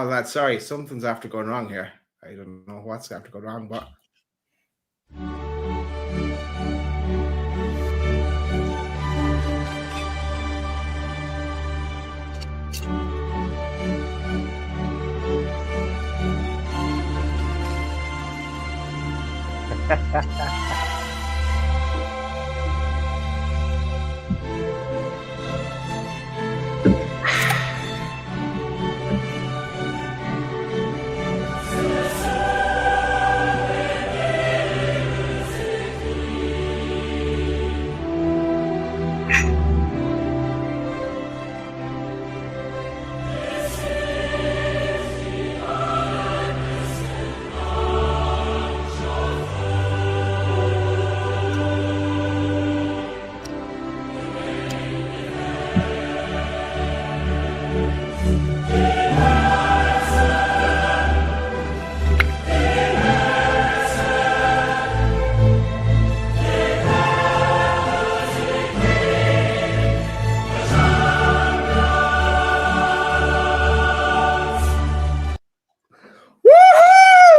lads, sorry, something's after going wrong here. I don't know what's after going wrong, but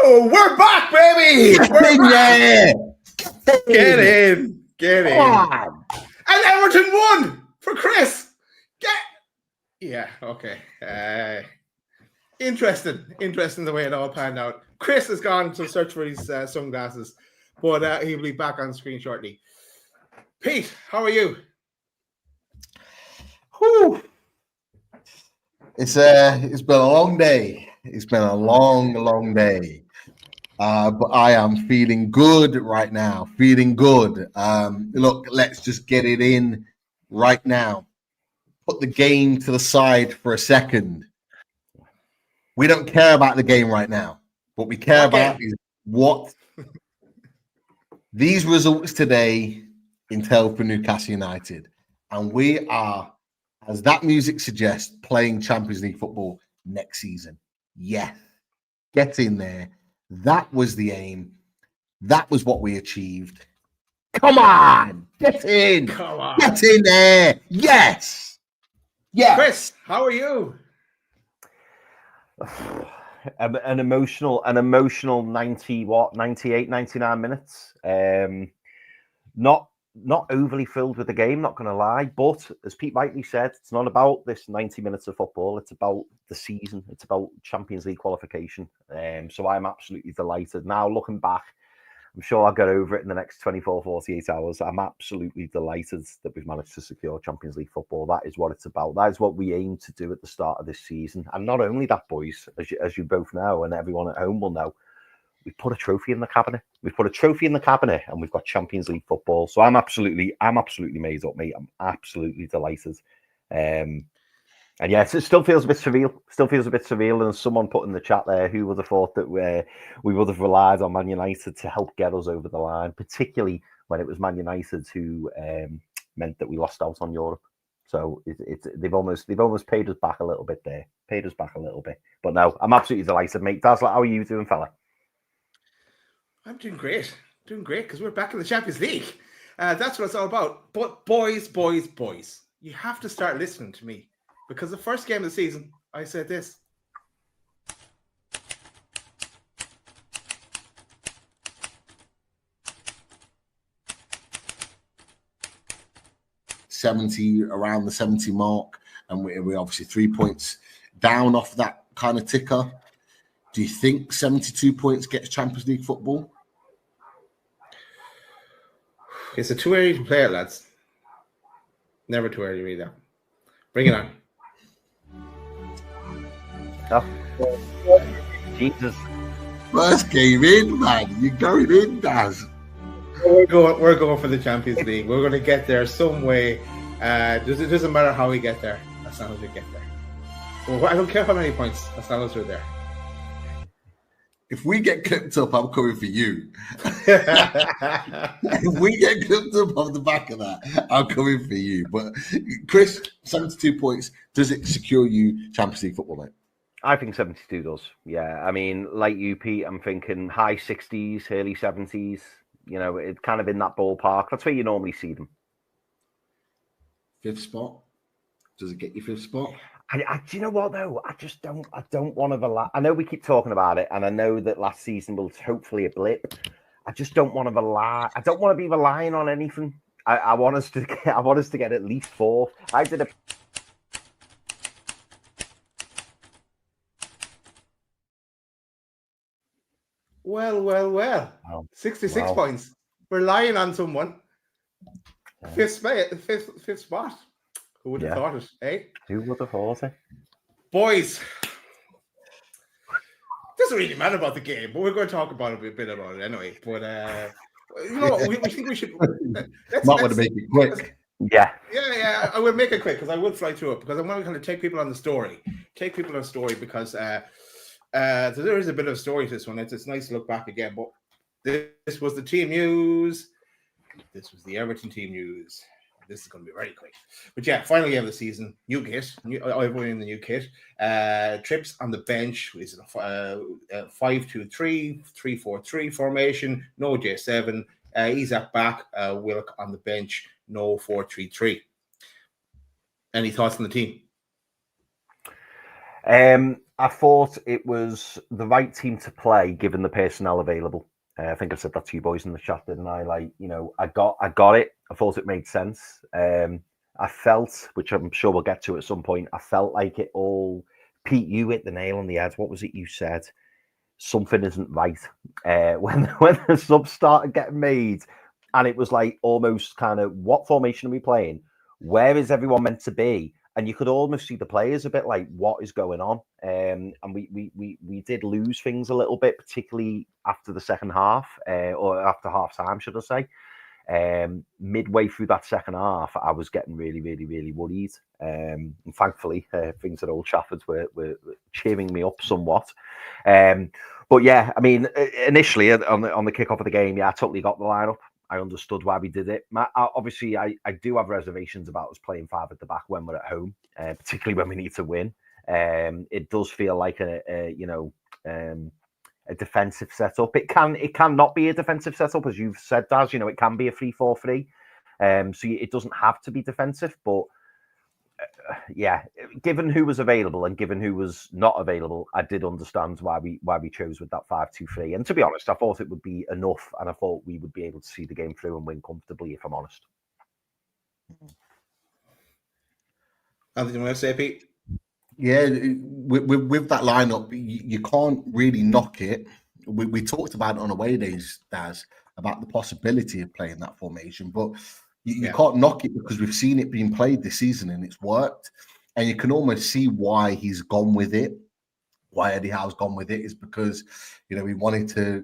we're back, baby! Yeah. Get in. Come on. And Everton won for Chris. Yeah, okay. Interesting the way it all panned out. Chris has gone to search for his sunglasses, but he'll be back on screen shortly. Pete, how are you? Whew. It's been a long day. It's been a long day. But I am feeling good right now. Feeling good. Look, let's just get it in right now. Put the game to the side for a second. We don't care about the game right now. What we care about is what these results today entail for Newcastle United. And we are, as that music suggests, playing Champions League football next season. Yes. Get in there. That was the aim. That was what we achieved. Come on. Get in. Come on. Get in there. Yes. Yeah. Chris, how are you? An emotional 98, 99 minutes. Not overly filled with the game, not going to lie. But as Pete rightly said, it's not about this 90 minutes of football. It's about the season. It's about Champions League qualification. So I'm absolutely delighted. Now, looking back, I'm sure I'll get over it in the next 24, 48 hours. I'm absolutely delighted that we've managed to secure Champions League football. That is what it's about. That is what we aim to do at the start of this season. And not only that, boys, as you both know, and everyone at home will know, we put a trophy in the cabinet. We've put a trophy in the cabinet, and we've got Champions League football. So I'm absolutely made up, mate. I'm absolutely delighted. And yes, it still feels a bit surreal. And someone put in the chat there, who would have thought that we would have relied on Man United to help get us over the line, particularly when it was Man United who meant that we lost out on Europe. So they've almost paid us back a little bit there. But no, I'm absolutely delighted, mate. Dazzler, how are you doing, fella? I'm doing great because we're back in the Champions League. That's what it's all about. But boys, you have to start listening to me, because the first game of the season, I said this. Around the 70 mark, and we're obviously 3 points down off that kind of ticker. Do you think 72 points gets Champions League football? It's too early to play it, lads. Never too early, really. Bring it on. Oh. Jesus. First game in, man. You're going in, Daz. We're going for the Champions League. We're going to get there some way. It doesn't matter how we get there, as long as we get there. Well, I don't care how many points, as long as we're there. If we get clipped up, I'm coming for you. If we get clipped up off the back of that, I'm coming for you. But Chris, 72 points, does it secure you Champions League football, mate? I think 72 does. Yeah, I mean, like you, Pete, I'm thinking high 60s, early 70s. You know, it's kind of in that ballpark. That's where you normally see them. Fifth spot? Does it get you fifth spot? Do you know what though? I don't want to rely. I know we keep talking about it, and I know that last season was hopefully a blip. I just don't want to rely. I don't want to be relying on anything. I want us to get at least 4. I did a. Well. Wow. 66 points. Relying on someone. Yeah. Fifth spot. Who would have thought it, eh? Who would have thought it? Boys, doesn't really matter about the game, but we're going to talk about a bit about it anyway. But you know what? We think we should. Might want to make it quick. Yeah. I will make it quick because I will fly through it because I want to kind of take people on the story. Because there is a bit of a story to this one. It's nice to look back again. But this was the team news. This was the Everton team news. This is going to be very quick. But yeah, final game of the season. New kit. Everyone in the new kit. Trips on the bench. Is a 5-2-3, 3-4-3 formation. No J7. Isak back. Wilk on the bench. No 4-3-3. Any thoughts on the team? I thought it was the right team to play given the personnel available. I think I said that to you boys in the chat, didn't I? I got it. I thought it made sense. I felt, which I'm sure we'll get to at some point, I felt like it all. Pete, you hit the nail on the head. What was it you said? Something isn't right. When the subs started getting made, and it was like almost kind of, what formation are we playing? Where is everyone meant to be? And you could almost see the players a bit like, what is going on? And we did lose things a little bit, particularly after the second half, or after half time, should I say. Midway through that second half, I was getting really, really, really worried. And thankfully, things at Old Trafford were cheering me up somewhat. But yeah, I mean, initially on the kickoff of the game, I totally got the lineup. I understood why we did it. Obviously, I do have reservations about us playing 5 at the back when we're at home, particularly when we need to win. It does feel like a defensive setup. It can not be a defensive setup, as you've said, Daz. It can be a 3-4-3. So it doesn't have to be defensive, but given who was available and given who was not available, I did understand why we chose with that 5-2-3. And to be honest, I thought it would be enough, and I thought we would be able to see the game through and win comfortably, if I'm honest. Anything you want to say, Pete? Yeah, with that lineup, you can't really knock it. We talked about it on away days, Daz, about the possibility of playing that formation, but you can't knock it because we've seen it being played this season and it's worked. And you can almost see why he's gone with it. Why Eddie Howe's gone with it is because, he wanted to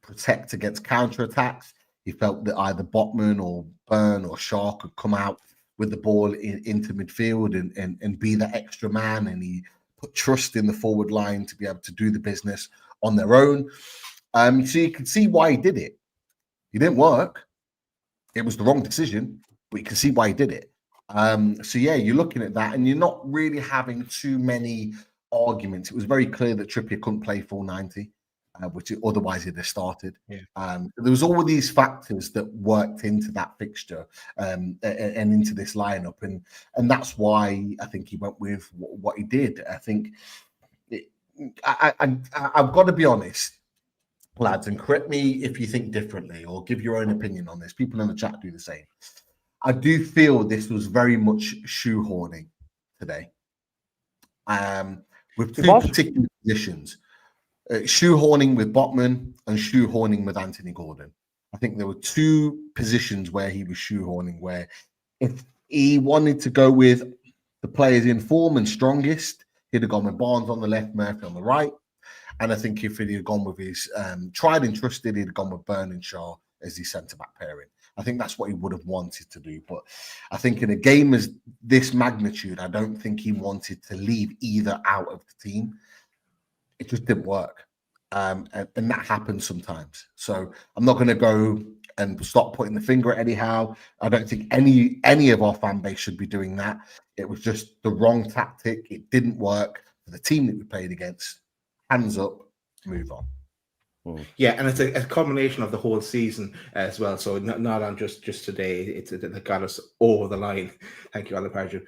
protect against counterattacks. He felt that either Botman or Byrne or Shaw could come out with the ball into midfield and be that extra man. And he put trust in the forward line to be able to do the business on their own. So you can see why he did it. It didn't work. It was the wrong decision, but you can see why he did it. So yeah, you're looking at that and you're not really having too many arguments. It was very clear that Trippier couldn't play full 90, which otherwise he'd have started. Yeah. There was all of these factors that worked into that fixture and into this lineup. And that's why I think he went with what he did. I think I've got to be honest, lads, and correct me if you think differently or give your own opinion on this. People in the chat do the same. I do feel this was very much shoehorning today. With two particular positions. Shoehorning with Botman and shoehorning with Anthony Gordon. I think there were two positions where he was shoehorning, where if he wanted to go with the players in form and strongest, he'd have gone with Barnes on the left, Murphy on the right. And I think if he'd have gone with his tried and trusted, he'd have gone with Byrne and Shaw as the centre-back pairing. I think that's what he would have wanted to do. But I think in a game as this magnitude, I don't think he wanted to leave either out of the team. It just didn't work. And that happens sometimes. So I'm not going to go and stop pointing the finger at Eddie Howe. I don't think any of our fan base should be doing that. It was just the wrong tactic. It didn't work for the team that we played against. Hands up, move on. Yeah, and it's a culmination of the whole season as well. So not on just today. It's that got us over the line. Thank you, Alcaraz.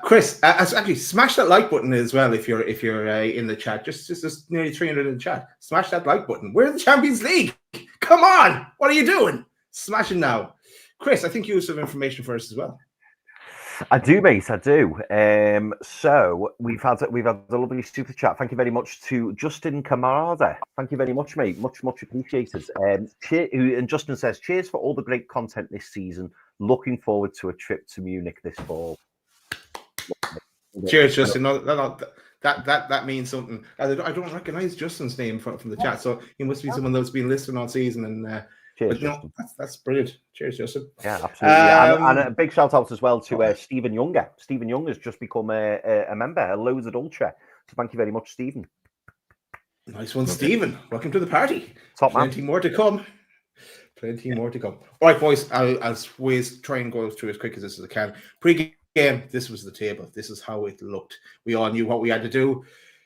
Chris, actually smash that like button as well if you're in the chat. Just nearly 300 in the chat. Smash that like button. We're in the Champions League. Come on, what are you doing? Smash it now, Chris. I think you have some information for us as well. I do, mate. I do. So we've had a lovely super chat. Thank you very much to Justin Kamada. Thank you very much, mate. Much appreciated. And Justin says, "Cheers for all the great content this season. Looking forward to a trip to Munich this fall." Cheers, Justin. No, that means something. I don't recognize Justin's name from the chat, so he must be someone that's been listening all season. And cheers, no, that's brilliant. Cheers, Justin. Yeah, absolutely. And a big shout out as well to Stephen Younger. Stephen Young has just become a member, a Loaded Ultra. So thank you very much, Stephen. Nice one, Stephen. Welcome to the party. Top man. Plenty more to come. All right, boys. I'll always try and go through as quick as I can. Pre-game, this was the table. This is how it looked. We all knew what we had to do.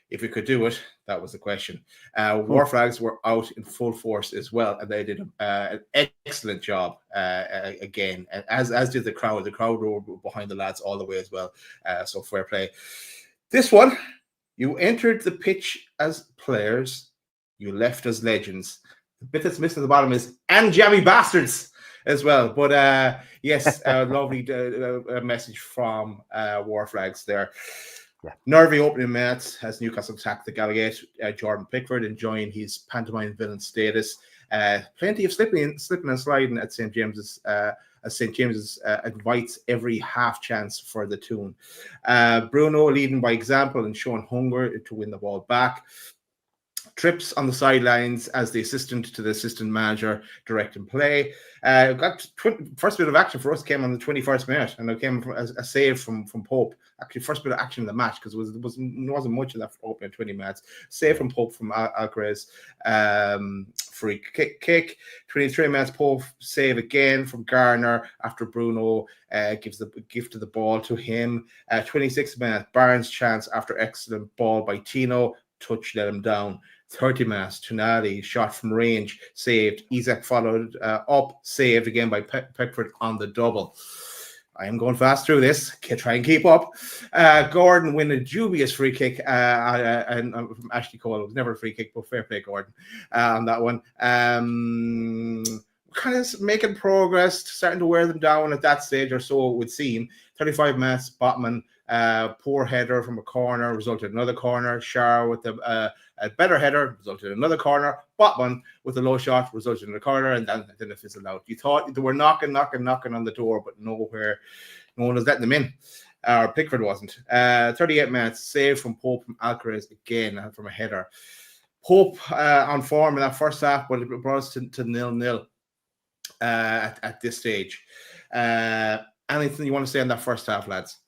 If we could do it, that was the question. War Flags were out in full force as well, and they did an excellent job again, as did the crowd. The crowd were behind the lads all the way as well, so fair play. This one, you entered the pitch as players, you left as legends. The bit that's missing at the bottom is "and jammy bastards" as well. But yes, a lovely message from War Flags there. Yeah. Nervy opening minutes as Newcastle attacked the Gallowgate. Jordan Pickford enjoying his pantomime villain status. Plenty of slipping and sliding at St. James's as St. James's invites every half chance for the tune. Bruno leading by example and showing hunger to win the ball back. Trips on the sidelines as the assistant to the assistant manager directing play. First bit of action for us came on the 21st minute, and it came from a save from Pope. Actually, first bit of action in the match because it wasn't much of that for opening 20 minutes. Save from Pope from Alcaraz. Free kick. 23 minutes, Pope save again from Garner after Bruno gives the gift of the ball to him. 26 minutes, Barnes chance after excellent ball by Tino. Touch let him down. 30 minutes, Tonali shot from range, saved. Isak followed up, saved again by Pickford on the double. I am going fast through this. Try and keep up. Gordon win a dubious free kick and from Ashley Cole. It was never a free kick, but fair play, Gordon, on that one. Kind of making progress, starting to wear them down at that stage, or so it would seem. 35 minutes, Botman. Poor header from a corner resulted in another corner. Shar with a better header resulted in another corner. Botman with a low shot resulted in a corner, and then it fizzled out. You thought they were knocking on the door, but nowhere. No one was letting them in. Pickford wasn't. 38 minutes, save from Pope from Alcaraz again from a header. Pope on form in that first half, but it brought us to 0-0 at this stage. Anything you want to say on that first half, lads?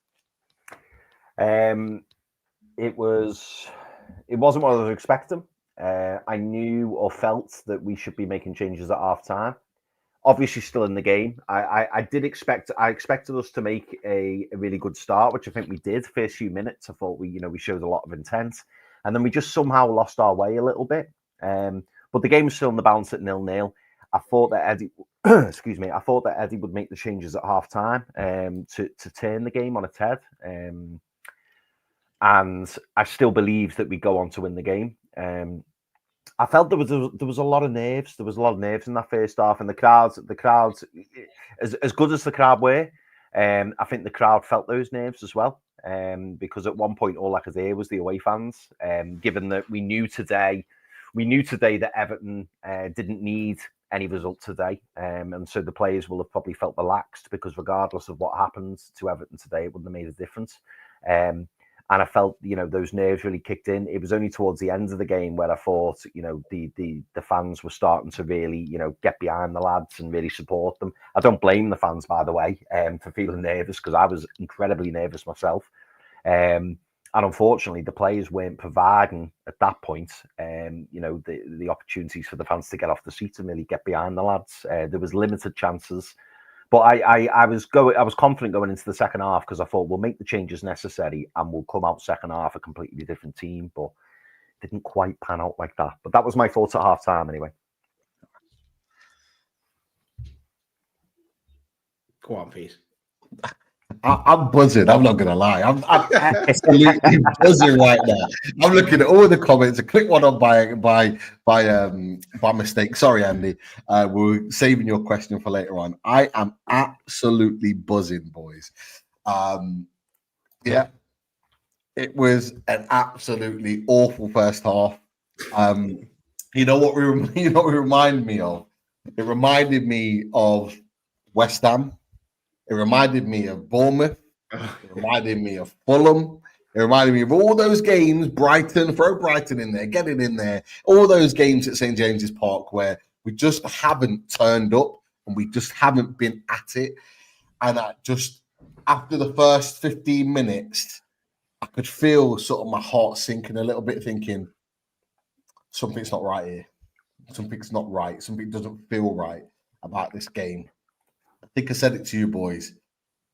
It wasn't what I was expecting. I knew or felt that we should be making changes at half time. Obviously, still in the game. I expected us to make a really good start, which I think we did. First few minutes, I thought we showed a lot of intent, and then we just somehow lost our way a little bit. But the game was still in the balance at 0-0. I thought that Eddie, I thought that Eddie would make the changes at half time to turn the game on its head. And I still believe that we go on to win the game. I felt there was a lot of nerves. There was a lot of nerves in that first half, and the crowds, as good as the crowd were, I think the crowd felt those nerves as well. Because at one point all I could hear was the away fans. Given that we knew today that Everton didn't need any result today, and so the players will have probably felt relaxed because regardless of what happens to Everton today, it wouldn't have made a difference. And I felt, those nerves really kicked in. It was only towards the end of the game where I thought, the fans were starting to really, get behind the lads and really support them. I don't blame the fans, by the way, for feeling nervous because I was incredibly nervous myself. And unfortunately, the players weren't providing at that point, the opportunities for the fans to get off the seats and really get behind the lads. There was limited chances. But I was confident going into the second half because I thought we'll make the changes necessary and we'll come out second half a completely different team. But didn't quite pan out like that. But that was my thoughts at half time anyway. Go on, Pete. I'm buzzing. I'm not gonna lie. I'm absolutely buzzing right now. I'm looking at all the comments. I clicked one on by mistake. Sorry, Andy. We're saving your question for later on. I am absolutely buzzing, boys. Yeah, it was an absolutely awful first half. You know what it reminded me of? It reminded me of West Ham. It reminded me of Bournemouth. It reminded me of Fulham. It reminded me of all those games, Brighton, throw Brighton in there, get it in there. All those games at St. James's Park where we just haven't turned up and we just haven't been at it. And after the first 15 minutes, I could feel sort of my heart sinking a little bit, thinking, something's not right here. Something's not right. Something doesn't feel right about this game. I think I said it to you boys.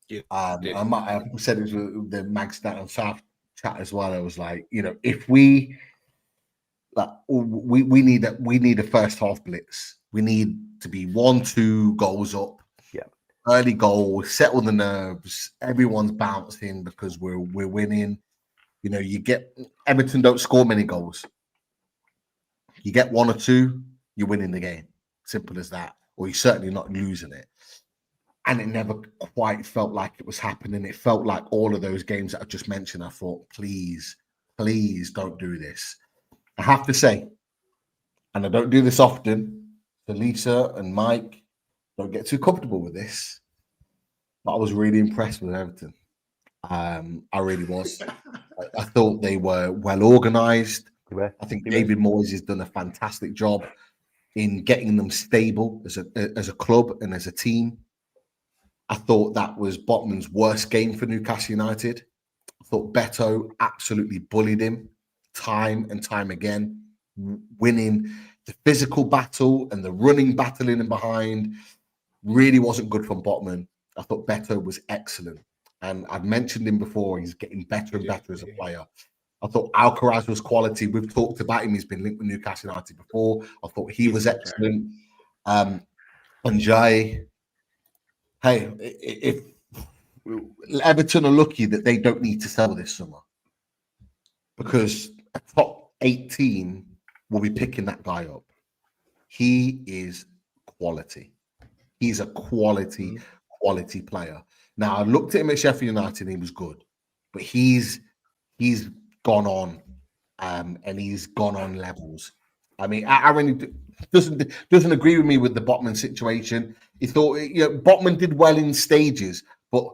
Yeah, I said it to the Mags and South chat as well. I was like, if we need a first half blitz. We need to be 1-2 goals up. Yeah, early goal, settle the nerves. Everyone's bouncing because we're winning. You get Everton don't score many goals. You get 1 or 2, you're winning the game. Simple as that. Or you're certainly not losing it. And it never quite felt like it was happening. It felt like all of those games that I just mentioned. I thought, please don't do this. I have to say, and I don't do this often, Lisa and Mike don't get too comfortable with this, but I was really impressed with Everton. I really was. I thought they were well organised. I think David Moyes has done a fantastic job in getting them stable as a club and as a team. I thought that was Botman's worst game for Newcastle United. I thought Beto absolutely bullied him time and time again, winning the physical battle and the running battle in and behind. Really wasn't good from Botman. I thought Beto was excellent. And I've mentioned him before. He's getting better and better as a player. I thought Alcaraz was quality. We've talked about him. He's been linked with Newcastle United before. I thought he was excellent. Njai. Hey, if Everton are lucky that they don't need to sell this summer, because a top 18 will be picking that guy up. He is quality. He's a quality player. Now, I looked at him at Sheffield United and he was good, but he's gone on and he's gone on levels. I mean, Aaron doesn't agree with me with the Botman situation. He thought Botman did well in stages, but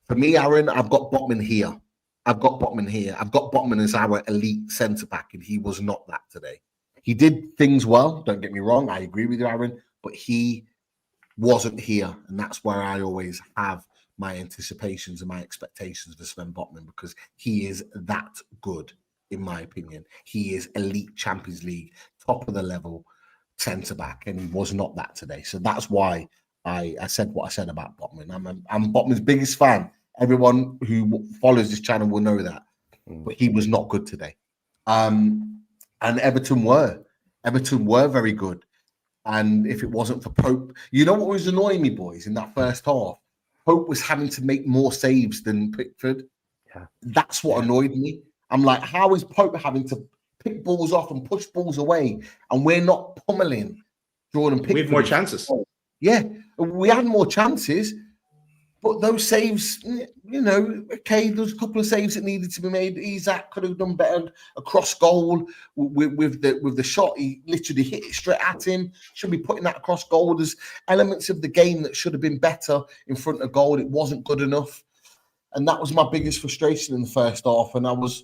for me, Aaron, I've got Botman here. I've got Botman as our elite centre back, and he was not that today. He did things well. Don't get me wrong. I agree with you, Aaron, but he wasn't here, and that's where I always have my anticipations and my expectations for Sven Botman, because he is that good, in my opinion. He is elite Champions League, top of the level centre back, and he was not that today. So that's why I said what I said about Botman. I'm Botman's biggest fan. Everyone who follows this channel will know that, but he was not good today. And Everton were very good. And if it wasn't for Pope, you know what was annoying me, boys, in that first half? Pope was having to make more saves than Pickford. Yeah. That's what annoyed me. I'm like, how is Pope having to pick balls off and push balls away, and we're not pummeling Jordan Pickford? We had more chances. Yeah, we had more chances, but those saves, okay, there's a couple of saves that needed to be made. Isak could have done better. A cross goal with the shot, he literally hit it straight at him. Should be putting that across goal. There's elements of the game that should have been better in front of goal. It wasn't good enough, and that was my biggest frustration in the first half. And I was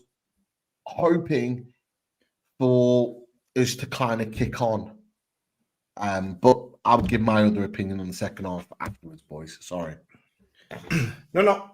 hoping for us to kind of kick on, but I'll give my other opinion on the second half afterwards, boys. Sorry. No.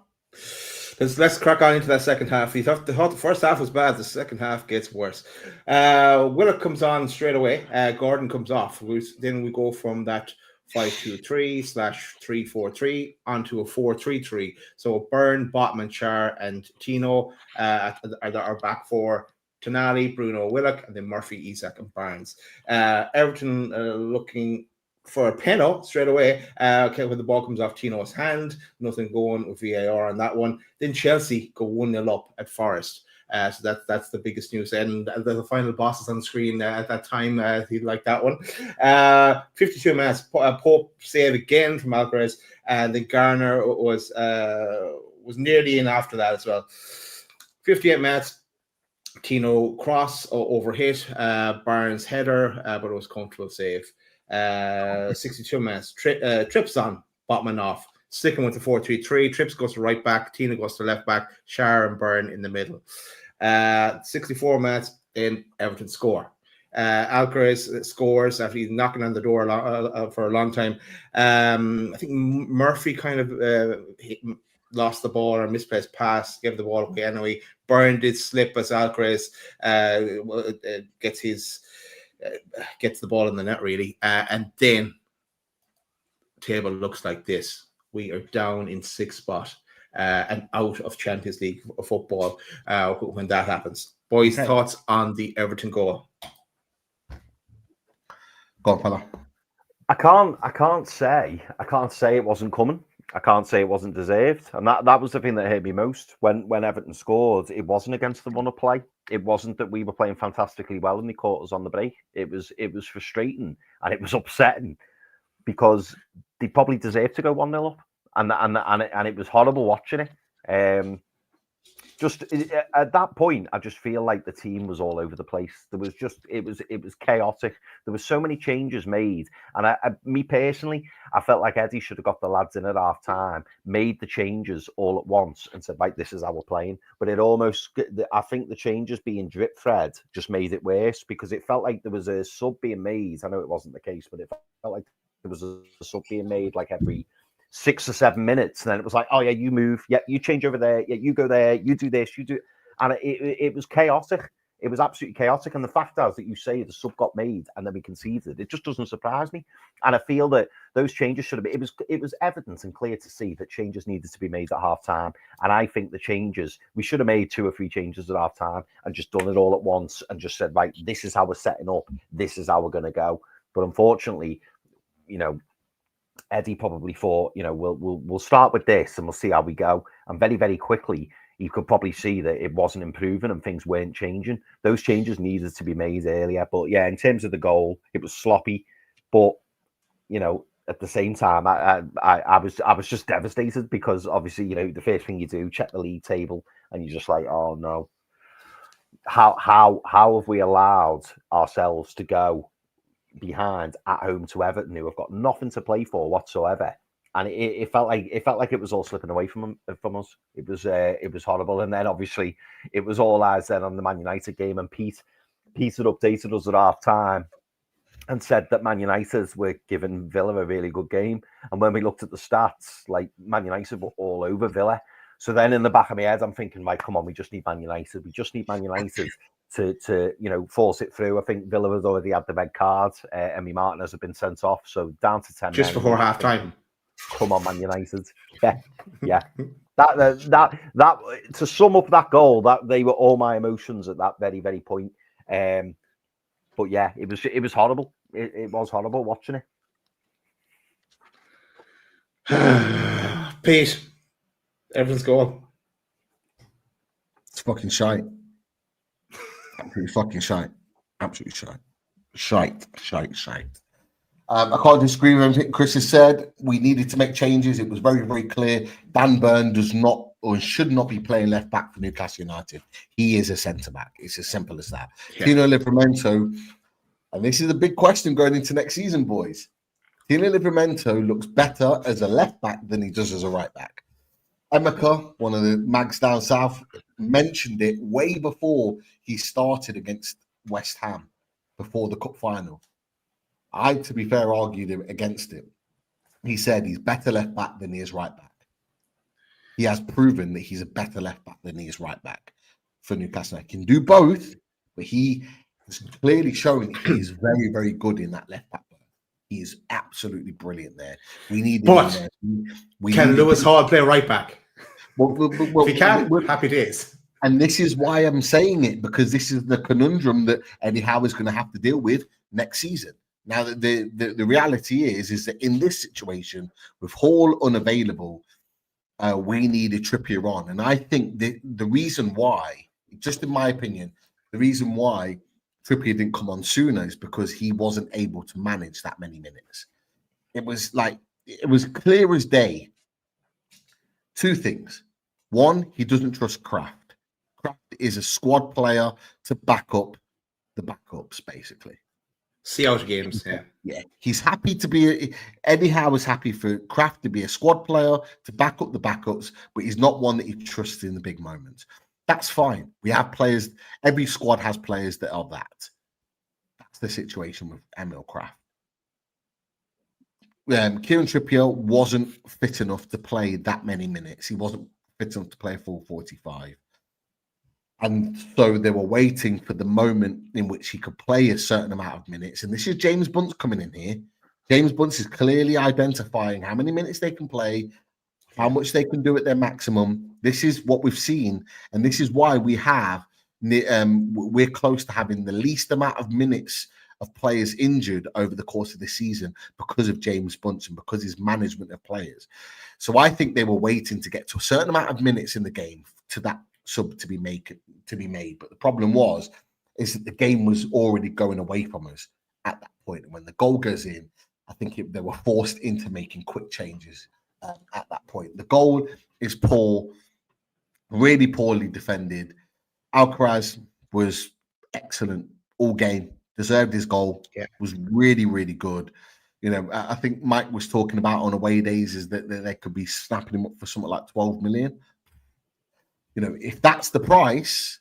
Let's crack on into that second half. You thought the first half was bad. The second half gets worse. Willock comes on straight away. Gordon comes off. Then we go from that 5-2-3/3-4-3 onto a 4-3-3. So Byrne, Botman, Char, and Tino are our back four. Tonali, Bruno, Willock, and then Murphy, Isak, and Barnes. Everton looking for a penalty straight away. When the ball comes off Tino's hand, nothing going with VAR on that one. Then Chelsea go 1-0 up at Forest. So that's the biggest news. And the final boss is on the screen at that time. He liked that one. 52 minutes. Pope save again from Alcaraz, and then Garner was nearly in after that as well. 58 minutes. Tino cross overhit. Barnes header, but it was comfortable save. 62 minutes. Trips on Botman off. Sticking with the 4-3-3. Trips goes to right back. Tino goes to left back. Shar and Byrne in the middle. 64 minutes, then Everton score. Alcaraz scores after he's knocking on the door for a long time. I think Murphy kind of lost the ball or misplaced pass, gave the ball away anyway. Byrne did slip as Alcaraz gets the ball in the net, really. And then table looks like this. We are down in 6th spot and out of Champions League football when that happens. Boys, thoughts on the Everton goal? Go on, fella. I can't say it wasn't coming. I can't say it wasn't deserved. And that was the thing that hurt me most. When Everton scored, it wasn't against the run of play. It wasn't that we were playing fantastically well and they caught us on the break. It was frustrating and it was upsetting because they probably deserved to go 1-0 up. And it was horrible watching it. Just at that point, I just feel like the team was all over the place. It was chaotic. There were so many changes made, and me personally, I felt like Eddie should have got the lads in at half time, made the changes all at once, and said, "Right, this is how we're playing." But I think the changes being drip fed just made it worse because it felt like there was a sub being made. I know it wasn't the case, but it felt like there was a sub being made like every 6 or 7 minutes, and then it was like, oh yeah, you move, yeah, you change over there, yeah, you go there, you do this, you do, and it was chaotic. It was absolutely chaotic, and the fact is that you say the sub got made and then we conceded, it just doesn't surprise me. And I feel that those changes should have been. It was evident and clear to see that changes needed to be made at half time, and I think the changes we should have made 2 or 3 changes at half time and just done it all at once and just said, right, this is how we're setting up, this is how we're going to go. But unfortunately, Eddie probably thought, we'll start with this and we'll see how we go. And very, very quickly, you could probably see that it wasn't improving and things weren't changing. Those changes needed to be made earlier. But yeah, in terms of the goal, it was sloppy. But, at the same time, I was just devastated because obviously, the first thing you do, check the league table and you're just like, oh no, how have we allowed ourselves to go behind at home to Everton, who have got nothing to play for whatsoever, and it felt like it was all slipping away from us. It was horrible, and then obviously it was all eyes then on the Man United game, and Pete had updated us at half time and said that Man United were giving Villa a really good game, and when we looked at the stats, like Man United were all over Villa. So then in the back of my head, I'm thinking, right, come on, we just need Man United. We just need Man United to force it through. I think Villa has already had the red card. Emi Martinez had been sent off, so down to 10 just before half time. Come on, Man United. Yeah. That to sum up that goal, that they were all my emotions at that very, very point. But yeah, it was horrible. It was horrible watching it. Pete, Everton's goal. It's fucking shite. Absolutely fucking shite. Absolutely shite. Shite. I can't disagree with everything Chris has said. We needed to make changes. It was very, very clear. Dan Burn does not or should not be playing left back for Newcastle United. He is a centre back. It's as simple as that. Yeah. Tino Livramento, and this is a big question going into next season, boys. Tino Livramento looks better as a left back than he does as a right back. Emeka, one of the mags down south, mentioned it way before he started against West Ham, before the cup final. I, to be fair, argued against it. He said he's better left back than he is right back. He has proven that he's a better left back than he is right back for Newcastle. He can do both, but he is clearly showing he is very, very good in that left back. He is absolutely brilliant there. We need. But can Lewis Hall play right back? If he can, happy days. And this is why I'm saying it, because this is the conundrum that Eddie Howe is going to have to deal with next season. Now, the reality is that in this situation, with Hall unavailable, we need a Trippier on. And I think the reason why, just in my opinion, the reason why Trippier didn't come on sooner is because he wasn't able to manage that many minutes. It was clear as day. Two things. One, he doesn't trust Kraft. Kraft is a squad player to back up the backups, basically. See out games, yeah. Yeah, he's happy to be. Eddie Howe is happy for Kraft to be a squad player to back up the backups, but he's not one that he trusts in the big moments. That's fine. We have players. Every squad has players that are that. That's the situation with Emil Kraft. Kieran Trippier wasn't fit enough to play that many minutes. He wasn't fit enough to play a full 45. And so they were waiting for the moment in which he could play a certain amount of minutes. And this is James Bunce coming in here. James Bunce is clearly identifying how many minutes they can play, how much they can do at their maximum. This is what we've seen. And this is why we're close to having the least amount of minutes of players injured over the course of the season because of James Bunce and because his management of players. So I think they were waiting to get to a certain amount of minutes in the game to that sub to be made. But the problem is that the game was already going away from us at that point. And when the goal goes in, I think they were forced into making quick changes at that point. The goal is poor, really poorly defended. Alcaraz was excellent all game, deserved his goal, was really, really good. You know, I think Mike was talking about on away days is that they could be snapping him up for something like 12 million. You know, if that's the price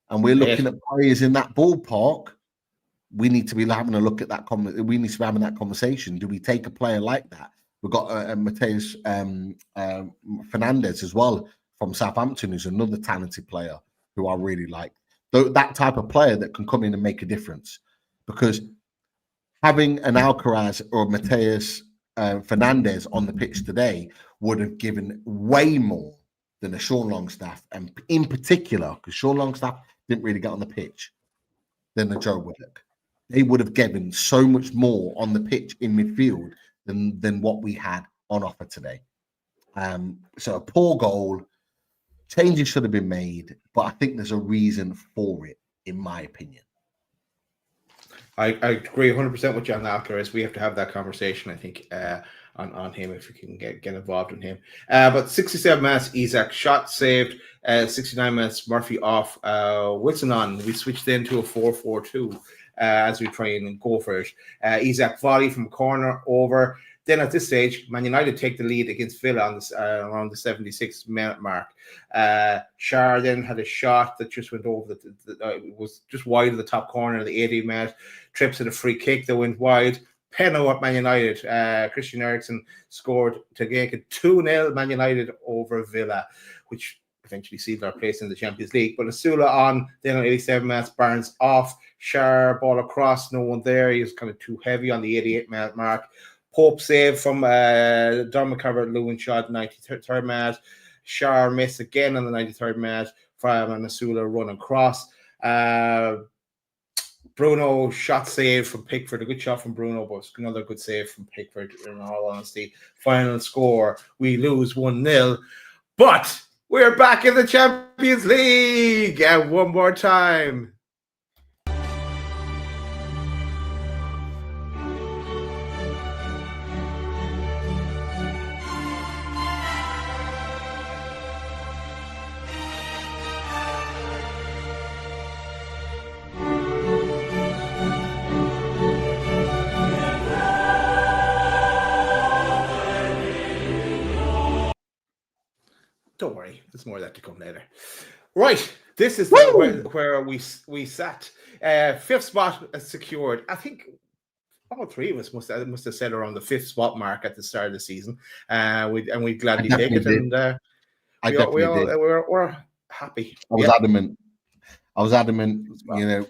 and we're looking at players in that ballpark, we need to be having a look at that. We need to be having that conversation. Do we take a player like that? We've got Mateus Fernandez as well from Southampton, who's another talented player who I really like. That type of player that can come in and make a difference. Because having an Alcaraz or Mateus Fernandez on the pitch today would have given way more than a Sean Longstaff, and in particular, because Sean Longstaff didn't really get on the pitch, than a Joe Willock. They would have given so much more on the pitch in midfield than what we had on offer today. So a poor goal, changes should have been made, but I think there's a reason for it, in my opinion. I agree 100% with John Alcaraz. We have to have that conversation, I think, on him if we can get involved in him. But 67 minutes, Isak shot saved. 69 minutes, Murphy off. Wilson on. We switched into a 4-4-2 as we try and go for it. Isak volley from corner over. Then at this stage, Man United take the lead against Villa on this, around the 76 minute mark. Schär then had a shot that just went over it was just wide of the top corner of the 80 minute. Trips at a free kick that went wide. Penalty at Man United. Christian Eriksen scored to make it 2-0 Man United over Villa, which eventually sealed our place in the Champions League. But Asula on, then on 87 minutes, Barnes off. Schär ball across, no one there. He was kind of too heavy on the 88 minute mark. Pope save from Don McCarver-Lewin shot 93rd minute. Schär miss again on the 93rd minute from an Asula run across. Bruno shot save from Pickford. A good shot from Bruno, but another good save from Pickford, in all honesty. Final score, we lose 1-0. But we're back in the Champions League. And one more time. Don't worry, there's more of that to come later. Right, this is where we sat. Fifth spot secured. I think all three of us must have said around the fifth spot mark at the start of the season. We'd gladly take it. Did. And we're happy. I was adamant. Well. You know,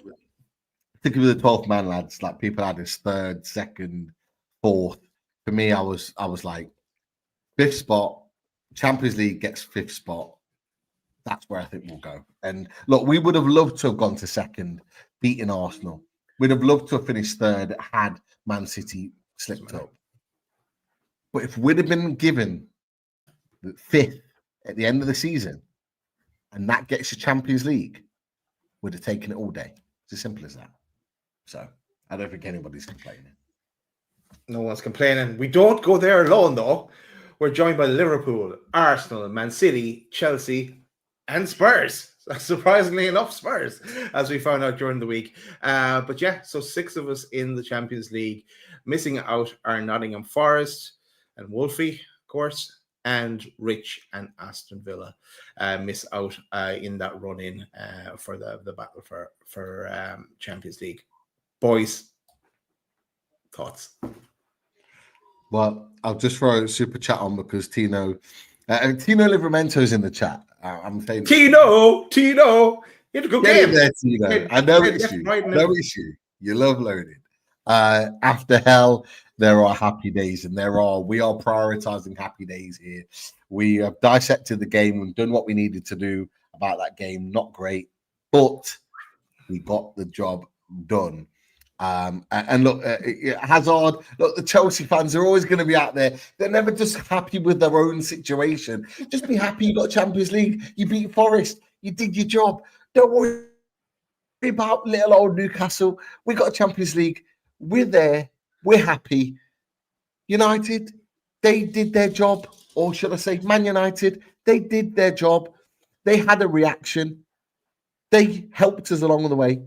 particularly the 12th man lads. Like people had his third, second, fourth. For me, I was like fifth spot. Champions League gets fifth spot. That's where I think we'll go. And look, we would have loved to have gone to second, beaten Arsenal. We'd have loved to have finished third had Man City slipped up. But if we'd have been given the fifth at the end of the season, and that gets you Champions League, we'd have taken it all day. It's as simple as that. So I don't think anybody's complaining. No one's complaining. We don't go there alone, though. We're joined by Liverpool, Arsenal, Man City, Chelsea, and Spurs. Surprisingly enough, Spurs, as we found out during the week. But yeah, so 6 of us in the Champions League. Missing out are Nottingham Forest and Wolfie, of course, and Rich and Aston Villa miss out in that run-in for the battle for Champions League. Boys, thoughts? Well, I'll just throw a super chat on because Tino Livramento's in the chat. I'm saying Tino, you had a good get game. in there, Tino. I know it's you. I know it's you. You love loading. After hell, there are happy days, and we are prioritizing happy days here. We have dissected the game and done what we needed to do about that game. Not great, but we got the job done. And look, Hazard, look, the Chelsea fans are always going to be out there. They're never just happy with their own situation. Just be happy you got Champions League. You beat Forest. You did your job. Don't worry about little old Newcastle. We got a Champions League. We're there. We're happy. United, they did their job. Or should I say Man United, they did their job. They had a reaction. They helped us along the way.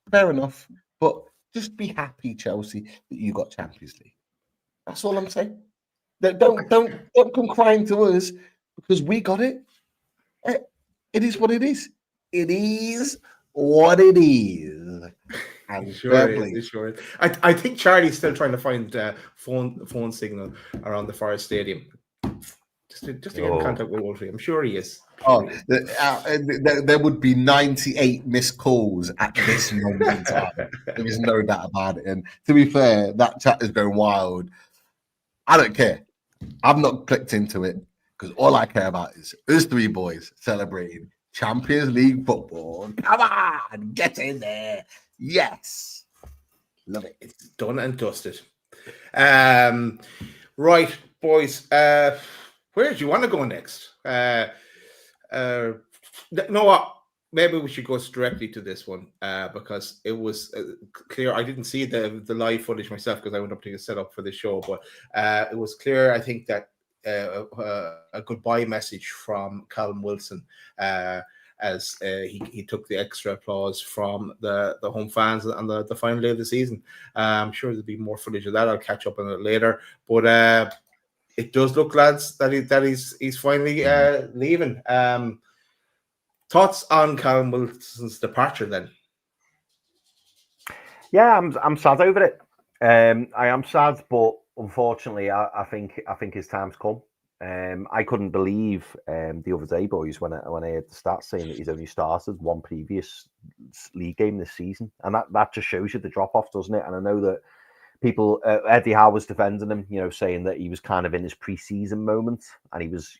Fair enough. But just be happy, Chelsea, that you got Champions League. That's all I'm saying. Don't come crying to us because we got it. It is what it is. It is what it is. And Sure. I think Charlie's still trying to find phone signal around the Forest Stadium. Just to get in contact with Wolfie. I'm sure he is. Oh, there would be 98 missed calls at this moment in time. There is no doubt about it. And to be fair, that chat is going wild. I don't care. I've not clicked into it because all I care about is us 3 boys celebrating Champions League football. Come on, get in there. Yes. Love it. It's done and dusted. Right, boys. Where do you want to go next? You know what? Maybe we should go directly to this one because it was clear. I didn't see the live footage myself because I went up to set up for the show, but it was clear, I think, that a goodbye message from Callum Wilson as he took the extra applause from the home fans on the final day of the season. I'm sure there'll be more footage of that. I'll catch up on it later, but it does look, lads, that he's finally leaving. Thoughts on Callum Wilson's departure, then? Yeah, I'm sad over it. I am sad, but unfortunately, I think his time's come. I couldn't believe the other day, boys, when I heard the stats saying that he's only started 1 previous league game this season, and that just shows you the drop off, doesn't it? And I know that people, Eddie Howe was defending him, saying that he was kind of in his pre-season moment and he was,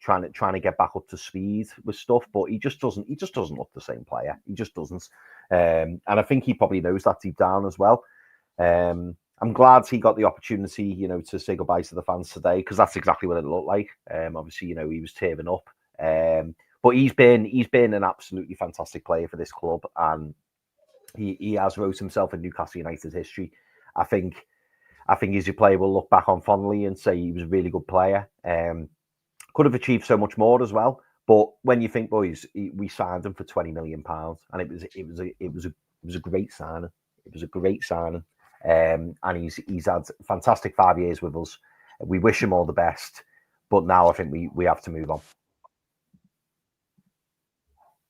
trying to get back up to speed with stuff, but he just doesn't look the same player. He just doesn't. And I think he probably knows that deep down as well. I'm glad he got the opportunity, to say goodbye to the fans today, because that's exactly what it looked like. Obviously, he was tearing up. But he's been an absolutely fantastic player for this club, and he has wrote himself in Newcastle United history. I think he's a player we'll look back on fondly and say he was a really good player. Could have achieved so much more as well. But when you think, boys, we signed him for £20 million, and it was a great signing. It was a great signing, and he's had a fantastic 5 years with us. We wish him all the best, but now I think we have to move on.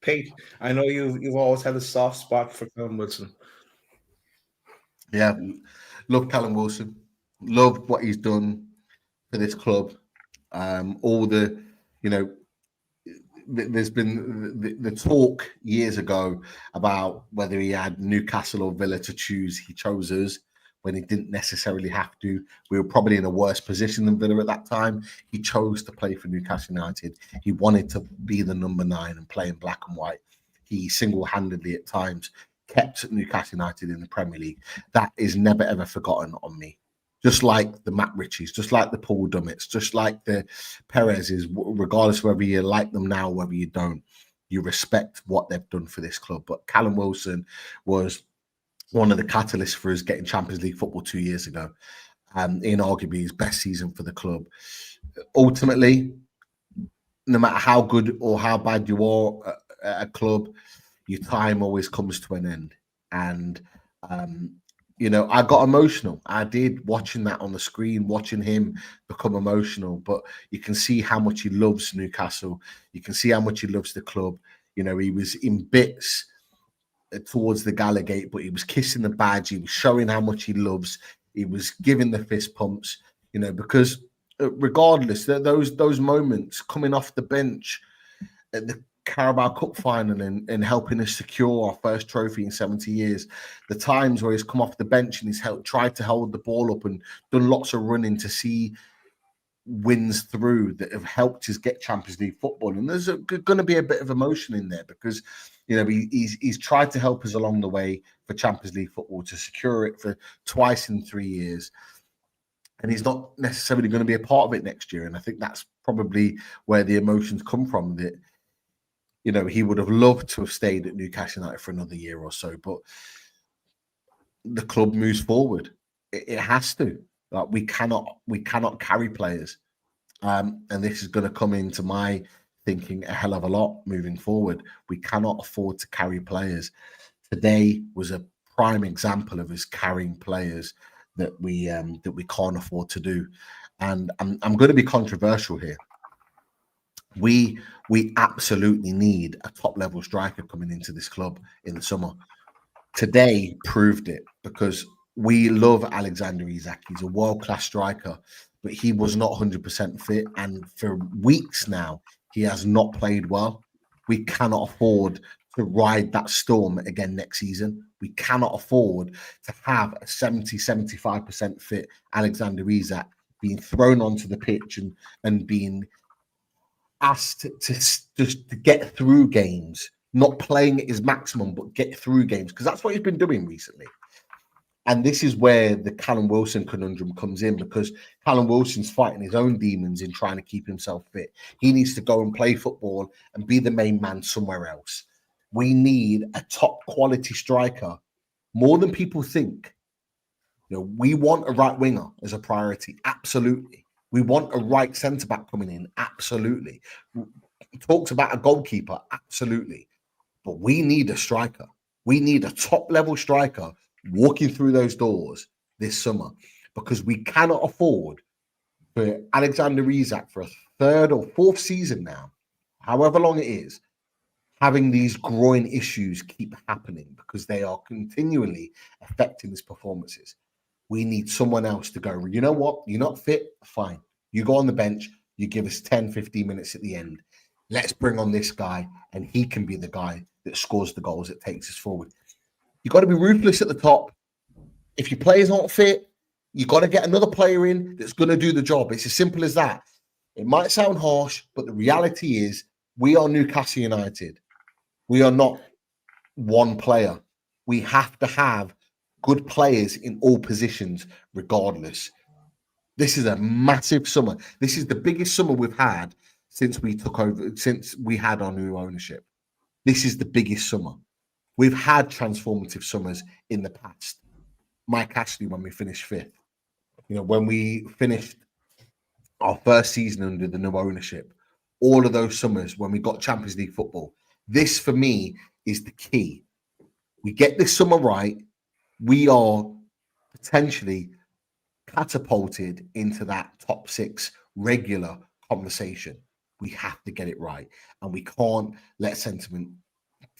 Pete, I know you've always had a soft spot for Callum Wilson. Yeah, love Callum Wilson. Love what he's done for this club. All the, there's been the talk years ago about whether he had Newcastle or Villa to choose. He chose us. when he didn't necessarily have to. We were probably in a worse position than Villa at that time. He chose to play for Newcastle United. He wanted to be the number 9 and play in black and white. He single-handedly at times kept Newcastle United in the Premier League. That is never, ever forgotten on me. Just like the Matt Ritchies, just like the Paul Dummets, just like the Perez's, regardless whether you like them now, whether you don't, you respect what they've done for this club. But Callum Wilson was one of the catalysts for us getting Champions League football 2 years ago, in arguably his best season for the club. Ultimately, no matter how good or how bad you are at a club, your time always comes to an end. And, I got emotional. I did, watching that on the screen, watching him become emotional. But you can see how much he loves Newcastle. You can see how much he loves the club. He was in bits towards the Gallowgate, but he was kissing the badge. He was showing how much he loves. He was giving the fist pumps, because regardless, those moments coming off the bench at the Carabao Cup final and helping us secure our first trophy in 70 years, the times where he's come off the bench and he's tried to hold the ball up and done lots of running to see wins through that have helped us get Champions League football. And there's going to be a bit of emotion in there because he's tried to help us along the way for Champions League football, to secure it for twice in 3 years. And he's not necessarily going to be a part of it next year. And I think that's probably where the emotions come from, that he would have loved to have stayed at Newcastle United for another year or so, but the club moves forward. It has to. Like, we cannot carry players, and this is going to come into my thinking a hell of a lot moving forward. We cannot afford to carry players. Today was a prime example of us carrying players that we can't afford to do. And I'm going to be controversial here. We absolutely need a top level striker coming into this club in the summer. Today proved it, because we love Alexander Isak. He's a world-class striker, but he was not 100% fit. And for weeks now, he has not played well. We cannot afford to ride that storm again next season. We cannot afford to have a 70-75% fit Alexander Isak being thrown onto the pitch and being asked to just to get through games, not playing at his maximum, but get through games, because that's what he's been doing recently. And this is where the Callum Wilson conundrum comes in, because Callum Wilson's fighting his own demons in trying to keep himself fit. He needs to go and play football and be the main man somewhere else. We need a top quality striker more than people think. We want a right winger as a priority. Absolutely. We want a right centre-back coming in. Absolutely. Talks about a goalkeeper. Absolutely. But we need a striker. We need a top-level striker walking through those doors this summer, because we cannot afford for Alexander Isak for a third or fourth season now, however long it is, having these groin issues keep happening, because they are continually affecting his performances. We need someone else to go, you know what? You're not fit? Fine. You go on the bench. You give us 10, 15 minutes at the end. Let's bring on this guy, and he can be the guy that scores the goals that takes us forward. You've got to be ruthless at the top. If your players aren't fit, you've got to get another player in that's going to do the job. It's as simple as that. It might sound harsh, but the reality is we are Newcastle United. We are not one player. We have to have good players in all positions regardless. This is a massive summer. This is the biggest summer we've had since we took over, since we had our new ownership. This is the biggest summer. We've had transformative summers in the past. Mike Ashley, when we finished 5th. When we finished our first season under the new ownership. All of those summers when we got Champions League football. This, for me, is the key. We get this summer right, we are potentially catapulted into that top 6 regular conversation. We have to get it right. And we can't let sentiment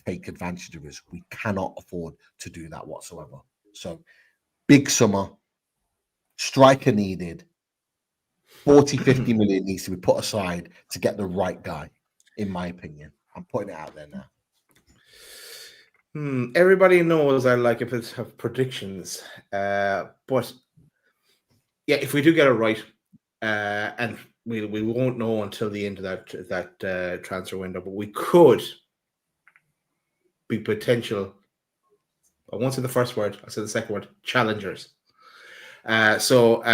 take advantage of us. We cannot afford to do that whatsoever. So, big summer, striker needed, 40, 50 million needs to be put aside to get the right guy, in my opinion. I'm putting it out there now. Everybody knows I like a bit of predictions, but yeah, if we do get it right, and we won't know until the end of that transfer window, but we could be potential. I won't say the first word. I said the second word. Challengers. So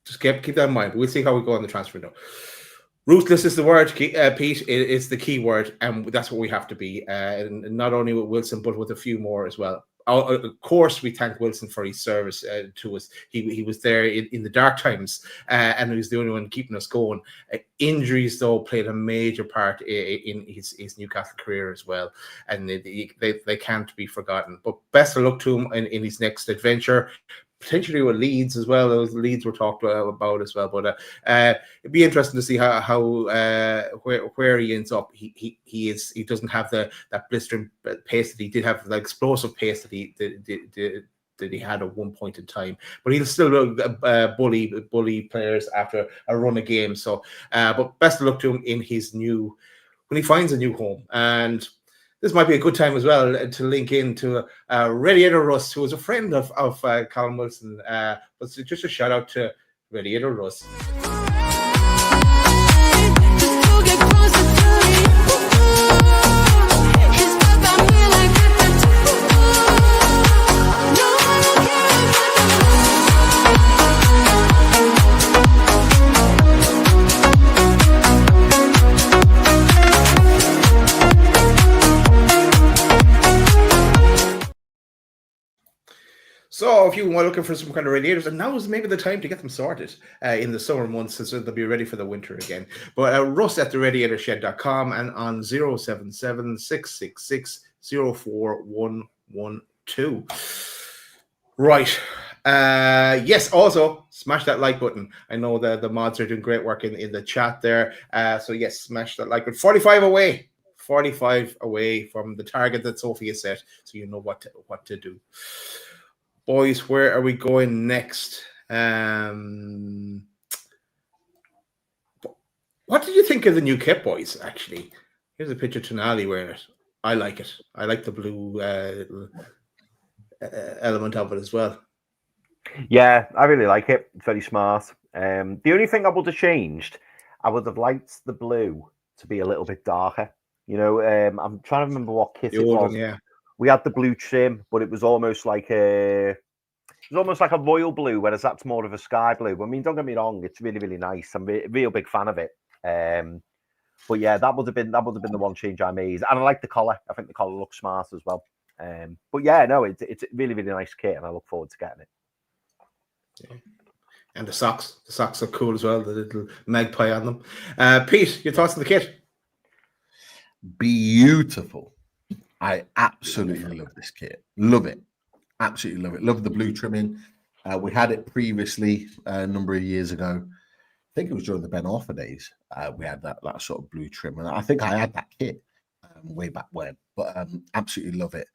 just keep that in mind. We'll see how we go on the transfer window. Ruthless is the word, Pete. It's the key word, and that's what we have to be. And not only with Wilson, but with a few more as well. Of course, we thank Wilson for his service to us. He was there in the dark times, and he was the only one keeping us going. Injuries, though, played a major part in his Newcastle career as well, and they can't be forgotten. But best of luck to him in his next adventure. Potentially with Leeds as well. Those Leeds were talked about as well. But it'd be interesting to see how where he ends up. He doesn't have that blistering pace that he did have, the explosive pace that he had at one point in time. But he'll still bully players after a run of games. So, but best of luck to him in his when he finds a new home. And this might be a good time as well to link into Radiator Russ, who was a friend of Callum Wilson. But just a shout out to Radiator Russ. So if you are looking for some kind of radiators, and now is maybe the time to get them sorted in the summer months, so they'll be ready for the winter again. But Russ at theradiatorshed.com and on 077 666 04112. Right. Yes, also smash that like button. I know the mods are doing great work in the chat there. So yes, smash that like button. 45 away from the target that Sophie has set, so you know what to do. Boys, where are we going next? What did you think of the new kit, boys? Actually, here's a picture of Tonali wearing it. I like it. I like the blue element of it as well. Yeah, I really like it. It's very smart. The only thing I would have changed, I would have liked the blue to be a little bit darker. You know, I'm trying to remember what kit it was. Yeah. We had the blue trim, but it was almost like a royal blue, whereas that's more of a sky blue. I mean, don't get me wrong, it's really, really nice. I'm a real big fan of it. But yeah, that would have been the one change I made. And I like the collar. I think the collar looks smart as well. But yeah, no, it's a really, really nice kit, and I look forward to getting it. Yeah. And the socks are cool as well. The little magpie on them. Pete, your thoughts on the kit? Beautiful. I absolutely love this kit. Love it. Absolutely love it. Love the blue trimming. We had it previously a number of years ago. I think it was during the Ben Arthur days. We had that sort of blue trim. And I think I had that kit way back when. But absolutely love it.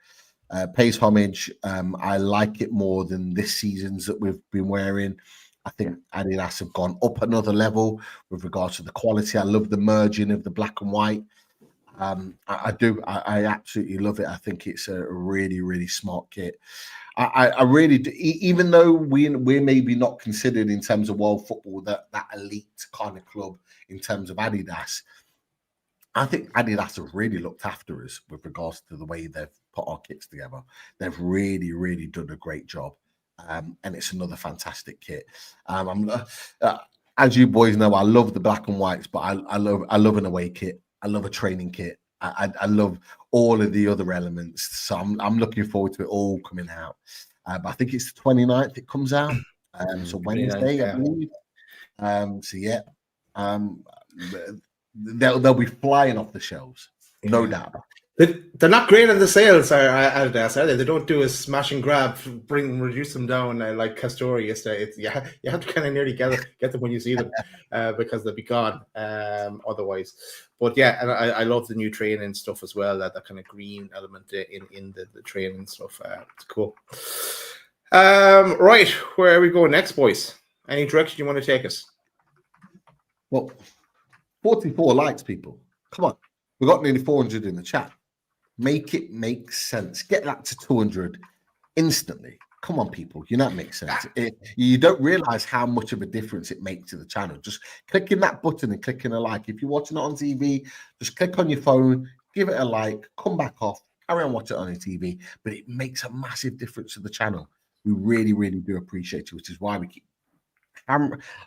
Pays homage. I like it more than this season's that we've been wearing. I think Adidas have gone up another level with regards to the quality. I love the merging of the black and white. I do. I absolutely love it. I think it's a really, really smart kit. I really do. Even though we're maybe not considered in terms of world football that elite kind of club in terms of Adidas, I think Adidas have really looked after us with regards to the way they've put our kits together. They've really, really done a great job. And it's another fantastic kit. As you boys know, I love the black and whites, but I love an away kit. I love a training kit. I love all of the other elements. So I'm looking forward to it all coming out. But I think it's the 29th it comes out. So Wednesday, I believe. So yeah. They'll be flying off the shelves. No doubt. They're not great at the sales, Adidas, are they? They don't do a smash and grab, reduce them down like Castori used to. You have to kind of nearly get them when you see them because they'll be gone otherwise. But yeah, and I love the new training stuff as well. That kind of green element in the training stuff. It's cool. Right, where are we going next, boys? Any direction you want to take us? Well, 44 likes, people. Come on, we got nearly 400 in the chat. Make it make sense. Get that to 200 instantly. Come on, people. You know, it makes sense. You don't realize how much of a difference it makes to the channel. Just clicking that button and clicking a like. If you're watching it on TV, just click on your phone, give it a like, come back off, carry on watching it on your TV. But it makes a massive difference to the channel. We really, really do appreciate you, which is why we keep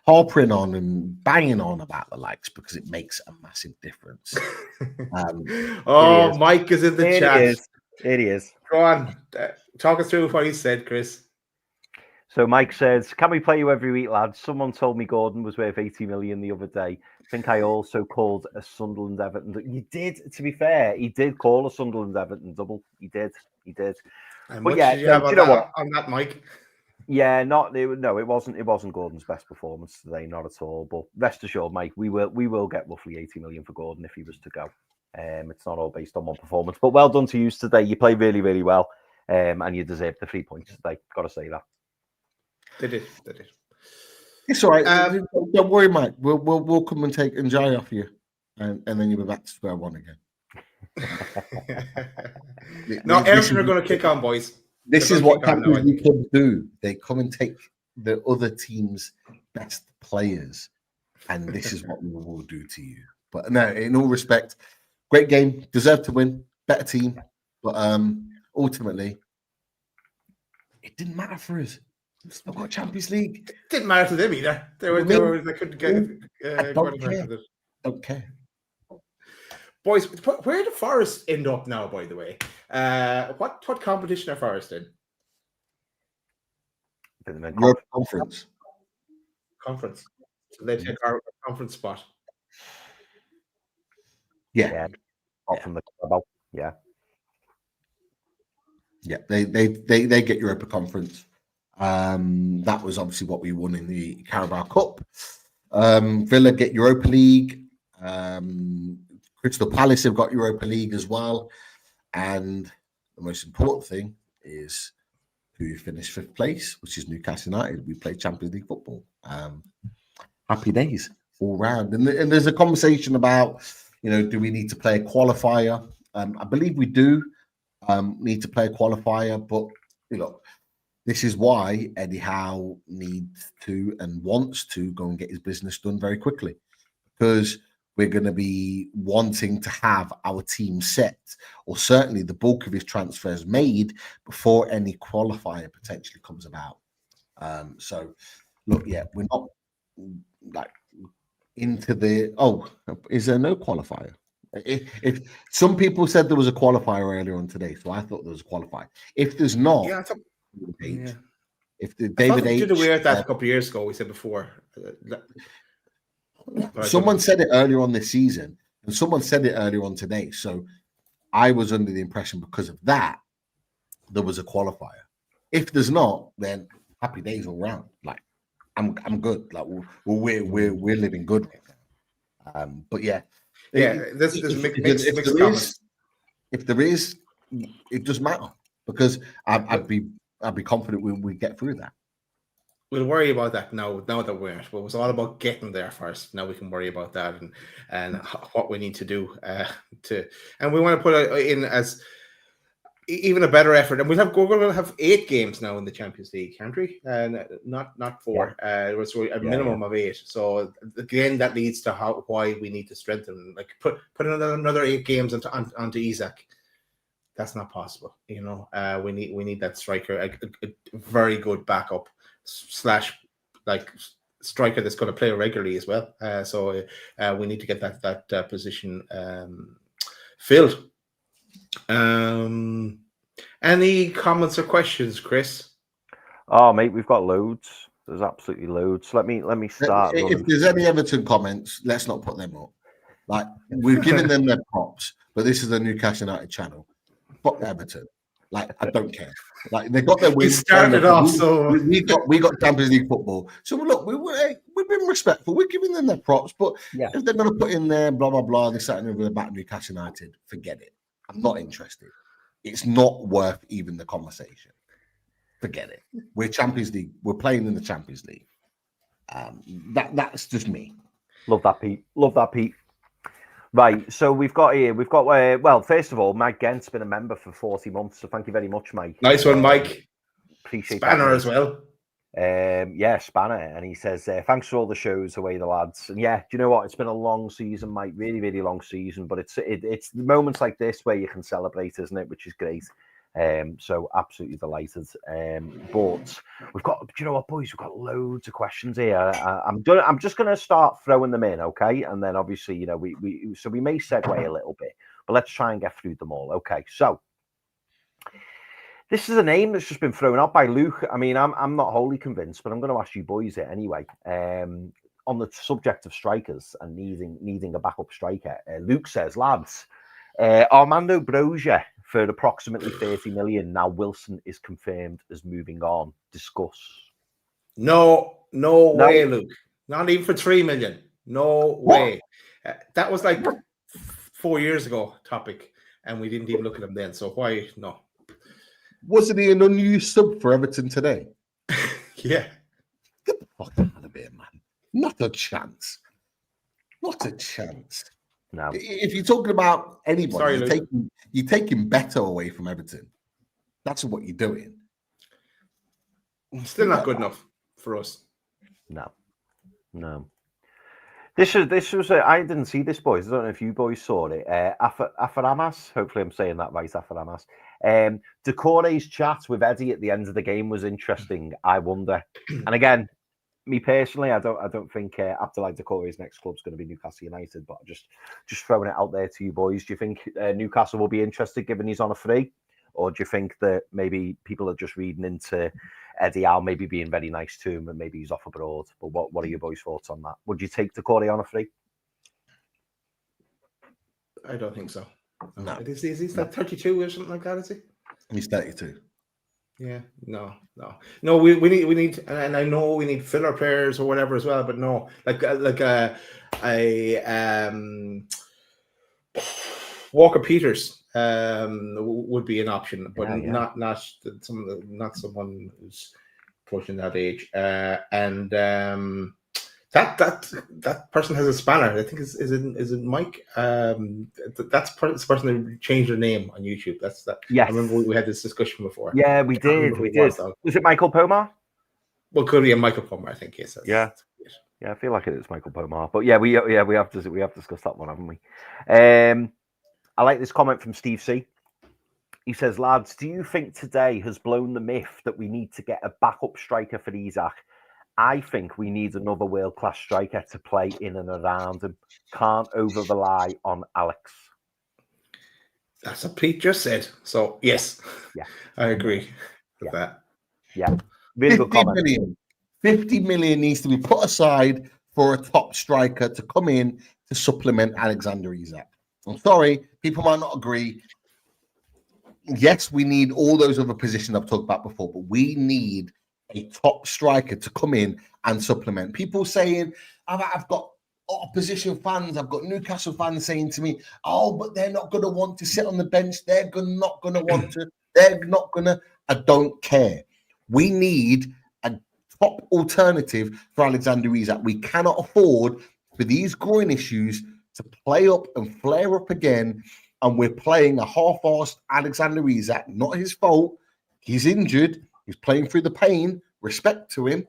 harping on and banging on about the likes, because it makes a massive difference. Mike is in the chat. It is. Go on. Talk us through what he said, Chris. So Mike says, can we play you every week, lads? Someone told me Gordon was worth 80 million the other day. I think I also called a Sunderland Everton. You did, to be fair, he did call a Sunderland Everton double. He did. But yeah, did you have on that, Mike? Yeah, it wasn't Gordon's best performance today, not at all. But rest assured, Mike, we will get roughly 80 million for Gordon if he was to go. It's not all based on one performance. But well done to you today. You played really, really well. And you deserve the 3 points today. Got to say that. They did. It's all right. Don't worry, Mike. We'll come and take Njai off you, and then you'll be back to square one again. No, Everton are going to kick on, boys. This is what Champions League clubs do. They come and take the other team's best players, and this is what we will do to you. But no, in all respect, great game, deserved to win, better team, but ultimately, it didn't matter for us. We've still got Champions League. It didn't matter to them either. They couldn't get Don't care. Boys, where did Forest end up now, by the way? What competition are Forest in? Europe Conference. So they take our conference spot. Yeah. From the club. Yeah. Yeah, they get Europa Conference. That was obviously what we won in the Carabao Cup. Villa get Europa League. Crystal Palace have got Europa League as well. And the most important thing is who finished 5th place, which is Newcastle United. We played Champions League football. Happy days all round. And there's a conversation about, do we need to play a qualifier? I believe we do need to play a qualifier, but this is why Eddie Howe needs to and wants to go and get his business done very quickly, because we're going to be wanting to have our team set, or certainly the bulk of his transfers made before any qualifier potentially comes about. So, look, we're not like into the. Oh, is there no qualifier? If some people said there was a qualifier earlier on today, so I thought there was a qualifier. If there's not, if the David H. did aware of that a couple of years ago, we said before. Someone said it earlier on this season, and someone said it earlier on today. So I was under the impression because of that there was a qualifier. If there's not, then happy days all round. Like I'm good. Like we're living good right now. But yeah. If there is, it doesn't matter, because I'd be confident we get through that. We'll worry about that now that we're it was all about getting there first. Now we can worry about that and what we need to do and we want to put in as even a better effort. And we're going to have 8 games now in the Champions League, can't we? And not 4. It was a minimum of 8. So again, that leads to why we need to strengthen. Like put another 8 games onto Isak. That's not possible. We need that striker, a very good backup / like striker that's going to play regularly as well. So we need to get that position filled. Any comments or questions, Chris? Oh, mate, we've got loads. There's absolutely loads. Let me start. If there's any Everton comments, let's not put them up. Like, we've given them their props, but this is the Newcastle United channel. Fuck Everton. Like, I don't care. Like, they got their win. Started off, so we got Champions League football. So look, we've been respectful. We're giving them their props, but if they're going to put in there blah blah blah, they're starting over the back Newcastle United. Forget it. I'm not interested. It's not worth even the conversation. Forget it. We're Champions League. We're playing in the Champions League. That's just me. Love that, Pete. Right, so we've got well, first of all, Mike Gent's been a member for 40 months, so thank you very much, Mike. Nice one, Mike. Appreciate Spanner that, as well. Spanner, and he says, thanks for all the shows, away the lads. And yeah, do you know what? It's been a long season, Mike, really, really long season, but it's moments like this where you can celebrate, isn't it? Which is great. So absolutely delighted. But we've got, do you know what, boys? We've got loads of questions here. I'm just going to start throwing them in, okay? And then obviously, you know, we may segue a little bit, but let's try and get through them all. Okay, so this is a name that's just been thrown out by Luke. I mean, I'm not wholly convinced, but I'm going to ask you boys it anyway. On the subject of strikers and needing a backup striker, Luke says, lads, Armando Broja for approximately 30 million. Now Wilson is confirmed as moving on. Discuss. No way, Luke. Not even for 3 million. No way. That was like 4 years ago topic, and we didn't even look at him then. So why no? Wasn't he an unused sub for Everton today? Yeah. Get the fuck out of here, man. Not a chance. Not a chance. No. If you're talking about anybody, Sorry, you're taking better away from Everton. That's what you're doing. Still not good enough for us. No. This was I didn't see this, boys. I don't know if you boys saw it. Afaramas, hopefully I'm saying that right, Afaramas. Decore's chat with Eddie at the end of the game was interesting. I wonder. And again, me personally, I don't think Abdoulaye Decore's next club's going to be Newcastle United, but just throwing it out there to you boys. Do you think Newcastle will be interested given he's on a free? Or do you think that maybe people are just reading into Eddie Howe maybe being very nice to him and maybe he's off abroad? But what are your boys' thoughts on that? Would you take Decore on a free? I don't think so. No. Is he like 32 or something like that, is he? He's 32. Yeah, no. We need, and I know we need filler players or whatever as well, but no, Walker Peters would be an option, but not someone who's approaching that age. And that person has a spanner. I think is it Mike? That's the person who changed their name on YouTube. That's that. Yes. I remember we had this discussion before. Yeah, we did. Was it Michael Pomar? Well, could be a Michael Pomar, I think. Yes. Yeah, I feel like it is Michael Pomar. But yeah, we have discussed that one, haven't we? I like this comment from Steve C. He says, lads, do you think today has blown the myth that we need to get a backup striker for Isak? I think we need another world-class striker to play in and around him. Can't over-rely on Alex. That's what Pete just said. So, yes, I agree with that. Yeah, really good comment. 50 million needs to be put aside for a top striker to come in to supplement Alexander Isak. I'm sorry, people might not agree. Yes, we need all those other positions I've talked about before, but we need a top striker to come in and supplement. People saying, I've got opposition fans, I've got Newcastle fans saying to me, oh, but they're not going to want to sit on the bench. They're not going to want to. They're not going to. I don't care. We need a top alternative for Alexander Isak. We cannot afford for these groin issues to play up and flare up again. And we're playing a half-assed Alexander Isak. Not his fault. He's injured. He's playing through the pain. Respect to him.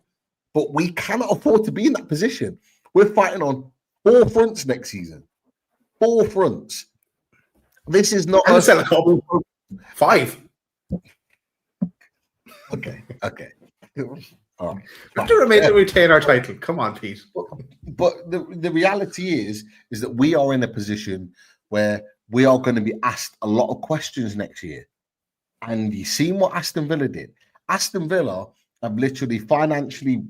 But we cannot afford to be in that position. We're fighting on 4 fronts next season. 4 fronts. This is not us. 5. Okay. All right. We have to retain our title. Come on, Pete. But the reality is that we are in a position where we are going to be asked a lot of questions next year. And you've seen what Aston Villa did. Aston Villa have literally financially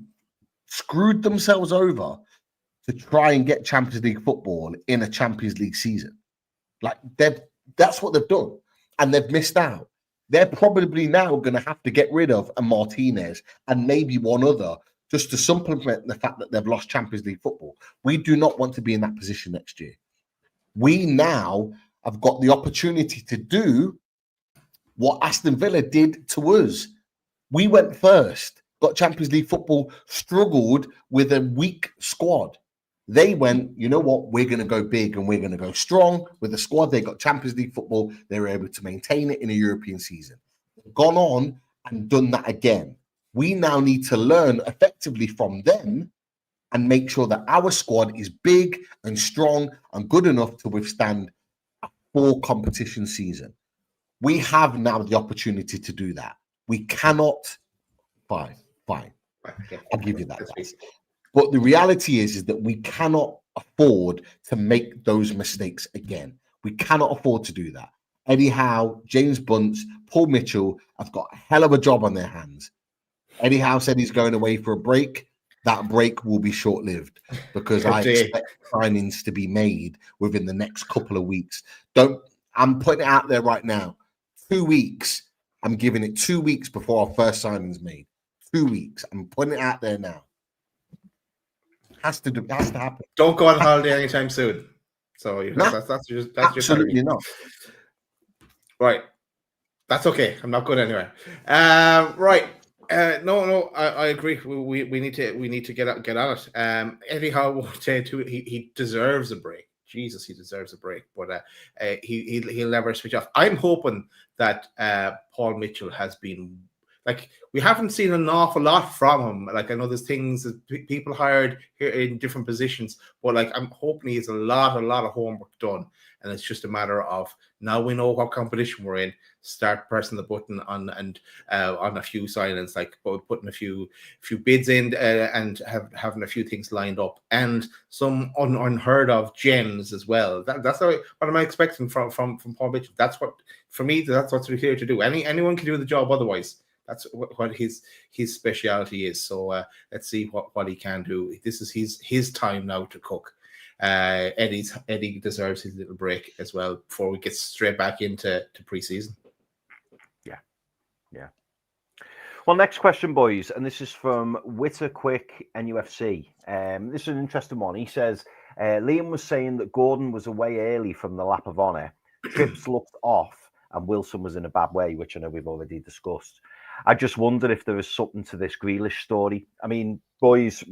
screwed themselves over to try and get Champions League football in a Champions League season. Like that's what they've done. And they've missed out. They're probably now going to have to get rid of a Martinez and maybe one other just to supplement the fact that they've lost Champions League football. We do not want to be in that position next year. We now have got the opportunity to do what Aston Villa did to us. We went first, got Champions League football, struggled with a weak squad. They went, you know what, we're going to go big and we're going to go strong with the squad. They got Champions League football. They were able to maintain it in a European season. They've gone on and done that again. We now need to learn effectively from them and make sure that our squad is big and strong and good enough to withstand a full competition season. We have now the opportunity to do that. We cannot. Fine. I'll give you that. But the reality is that we cannot afford to make those mistakes again. We cannot afford to do that. Eddie Howe, James Bunce, Paul Mitchell have got a hell of a job on their hands. Eddie Howe said he's going away for a break. That break will be short-lived because I expect signings to be made within the next couple of weeks. I'm putting it out there right now. 2 weeks. I'm giving it 2 weeks before our first signing's made. 2 weeks. I'm putting it out there now. Has to happen. Don't go on holiday anytime soon. So that's absolutely not. Right. That's okay. I'm not going anywhere. Right. No. I agree. We need to get on it. Eddie Howe won't say too. He deserves a break. Jesus, he deserves a break. But he'll never switch off. I'm hoping that Paul Mitchell has been. Like, we haven't seen an awful lot from him. Like, I know there's things that people hired here in different positions, but like, I'm hoping he has a lot of homework done. And it's just a matter of, now we know what competition we're in, start pressing the button on a few signings, like putting a few bids in and having a few things lined up, and some unheard of gems as well. That's what am I expecting from Paul Mitchell. That's what, for me, that's what's here to do. Anyone can do the job otherwise. That's what his speciality is. So let's see what he can do. This is his time now to cook. Eddie deserves his little break as well before we get straight back into pre-season. Yeah. Well, next question, boys, and this is from Witterquick NUFC. This is an interesting one. He says, Liam was saying that Gordon was away early from the lap of honour. Trips looked off and Wilson was in a bad way, which I know we've already discussed. I just wondered if there was something to this Grealish story. I mean, boys,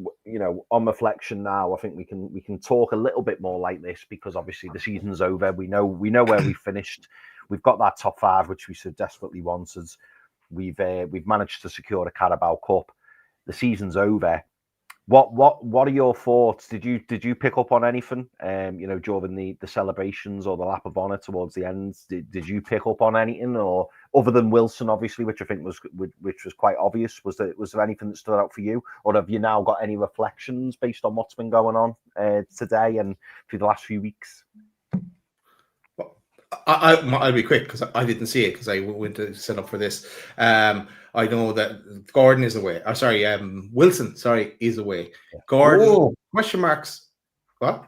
on reflection now, I think we can talk a little bit more like this because obviously the season's over. We know where we finished. We've got that top five, which we so desperately wanted. We've managed to secure a Carabao Cup. The season's over. What are your thoughts? Did you pick up on anything? During the celebrations or the lap of honour towards the end, did you pick up on anything, or other than Wilson, obviously, which I think was quite obvious? Was there anything that stood out for you, or have you now got any reflections based on what's been going on today and through the last few weeks? I'll be quick because I didn't see it because I went to set up for this. I know that Gordon is away. Wilson, is away. Gordon, question marks. What?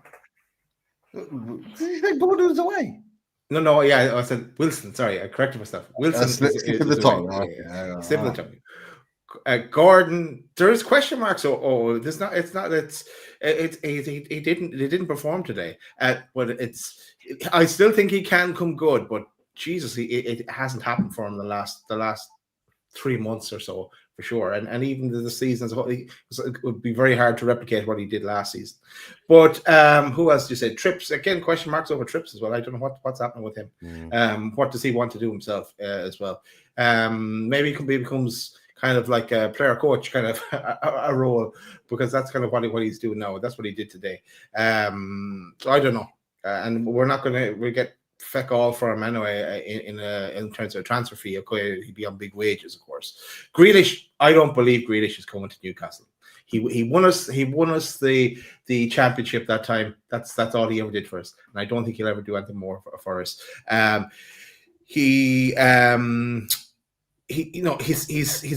Did you say Gordon was away? No, yeah, I said Wilson. Sorry, I corrected myself. Wilson is the tongue. Slip of the tongue. Gordon, there's question marks. There's not. It's not. He didn't perform today. But I still think he can come good. But Jesus, it hasn't happened for him the last 3 months or so for sure. And even the season as a whole, it would be very hard to replicate what he did last season. But who else did you say? Trips again? Question marks over Trips as well. I don't know what's happening with him. What does he want to do himself as well? Maybe he becomes kind of like a player coach kind of a role, because that's kind of what he's doing now. That's what he did today. So I don't know. And we'll get feck all for him anyway in terms of a transfer fee. Okay, he'd be on big wages, of course. Grealish, I don't believe Grealish is coming to Newcastle. He won us the championship that time. That's all he ever did for us, and I don't think he'll ever do anything more for us. He's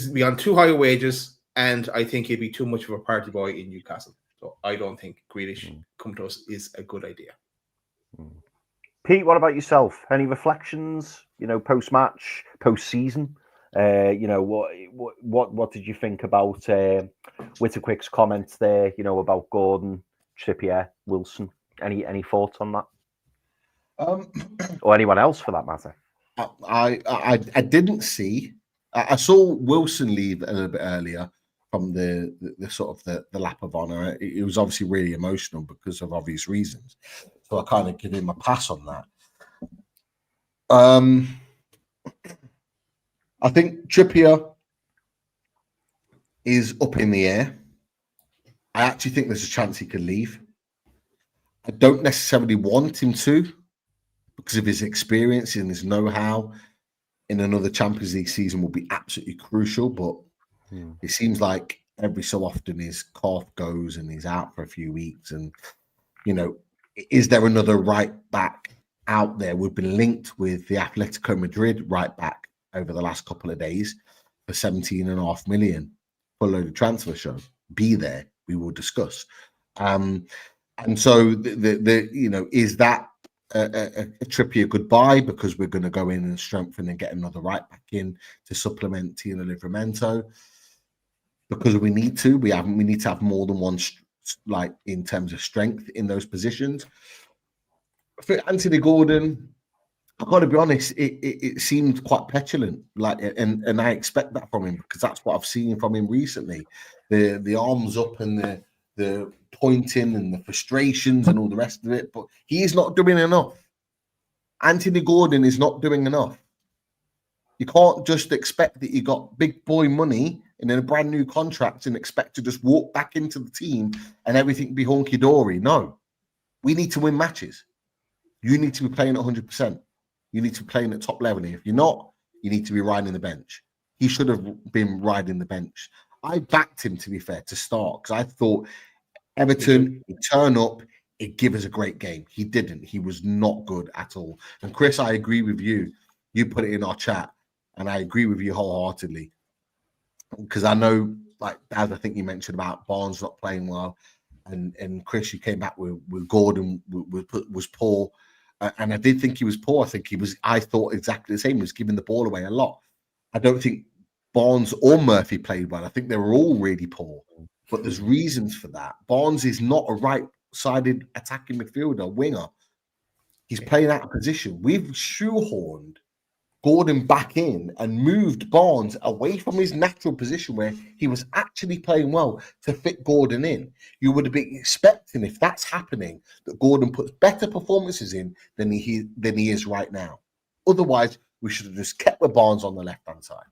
beyond too high wages, and I think he'd be too much of a party boy in Newcastle. So I don't think Grealish come to us is a good idea. Pete, what about yourself? Any reflections? Post-match, post-season. What did you think about Witterquick's comments there? About Gordon, Trippier, Wilson. Any thoughts on that? Or anyone else for that matter? I didn't see. I saw Wilson leave a little bit earlier, the sort of the lap of honour. It was obviously really emotional because of obvious reasons. So I kind of give him a pass on that. I think Trippier is up in the air. I actually think there's a chance he could leave. I don't necessarily want him to because of his experience and his know-how in another Champions League season will be absolutely crucial. But it seems like every so often his cough goes and he's out for a few weeks. And, you know, is there another right back out there? We've been linked with the Atletico Madrid right back over the last couple of days for 17.5 million for a load of transfer show. Be there. We will discuss. And so the you know, is that a Trippier goodbye because we're going to go in and strengthen and get another right back in to supplement Tino Livramento because we need to. We need to have more than one, like in terms of strength in those positions. For Anthony Gordon, I've got to be honest, it seemed quite petulant, like, and I expect that from him because that's what I've seen from him recently. The arms up and the pointing and the frustrations and all the rest of it, but he is not doing enough. Anthony Gordon is not doing enough. You can't just expect that you got big boy money and in a brand new contract and expect to just walk back into the team and everything be honky-dory. No, we need to win matches. You need to be playing at 100%. You need to be playing at top level. If you're not, you need to be riding the bench. He should have been riding the bench. I backed him, to be fair, to start because I thought Everton would turn up, he'd give us a great game. He didn't. He was not good at all. And Chris, I agree with you. You put it in our chat, and I agree with you wholeheartedly. Because I know, like Daz, I think you mentioned about Barnes not playing well, and Chris, you came back with Gordon was poor. And I did think he was poor. I thought exactly the same. He was giving the ball away a lot. I don't think Barnes or Murphy played well. I think they were all really poor. But there's reasons for that. Barnes is not a right-sided attacking midfielder, winger. He's playing out of position. We've shoehorned Gordon back in and moved Barnes away from his natural position where he was actually playing well to fit Gordon in. You would have been expecting, if that's happening, that Gordon puts better performances in than he is right now. Otherwise, we should have just kept with Barnes on the left-hand side.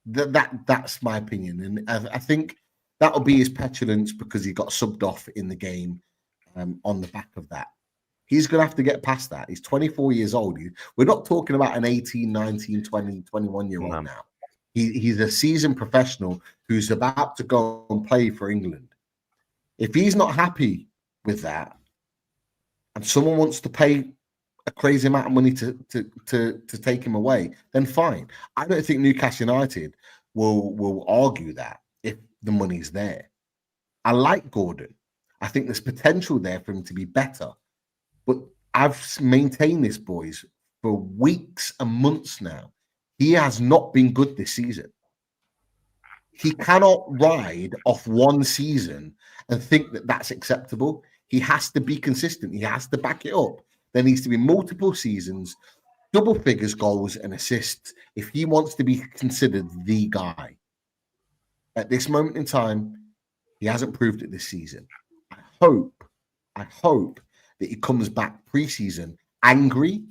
That's my opinion. And I think that'll be his petulance because he got subbed off in the game on the back of that. He's going to have to get past that. He's 24 years old. We're not talking about an 18, 19, 20, 21-year-old now. He's a seasoned professional who's about to go and play for England. If he's not happy with that and someone wants to pay a crazy amount of money to take him away, then fine. I don't think Newcastle United will argue that if the money's there. I like Gordon. I think there's potential there for him to be better. But I've maintained this, boys, for weeks and months now. He has not been good this season. He cannot ride off one season and think that that's acceptable. He has to be consistent. He has to back it up. There needs to be multiple seasons, double figures goals and assists if he wants to be considered the guy. At this moment in time, he hasn't proved it this season. I hope that he comes back pre-season angry.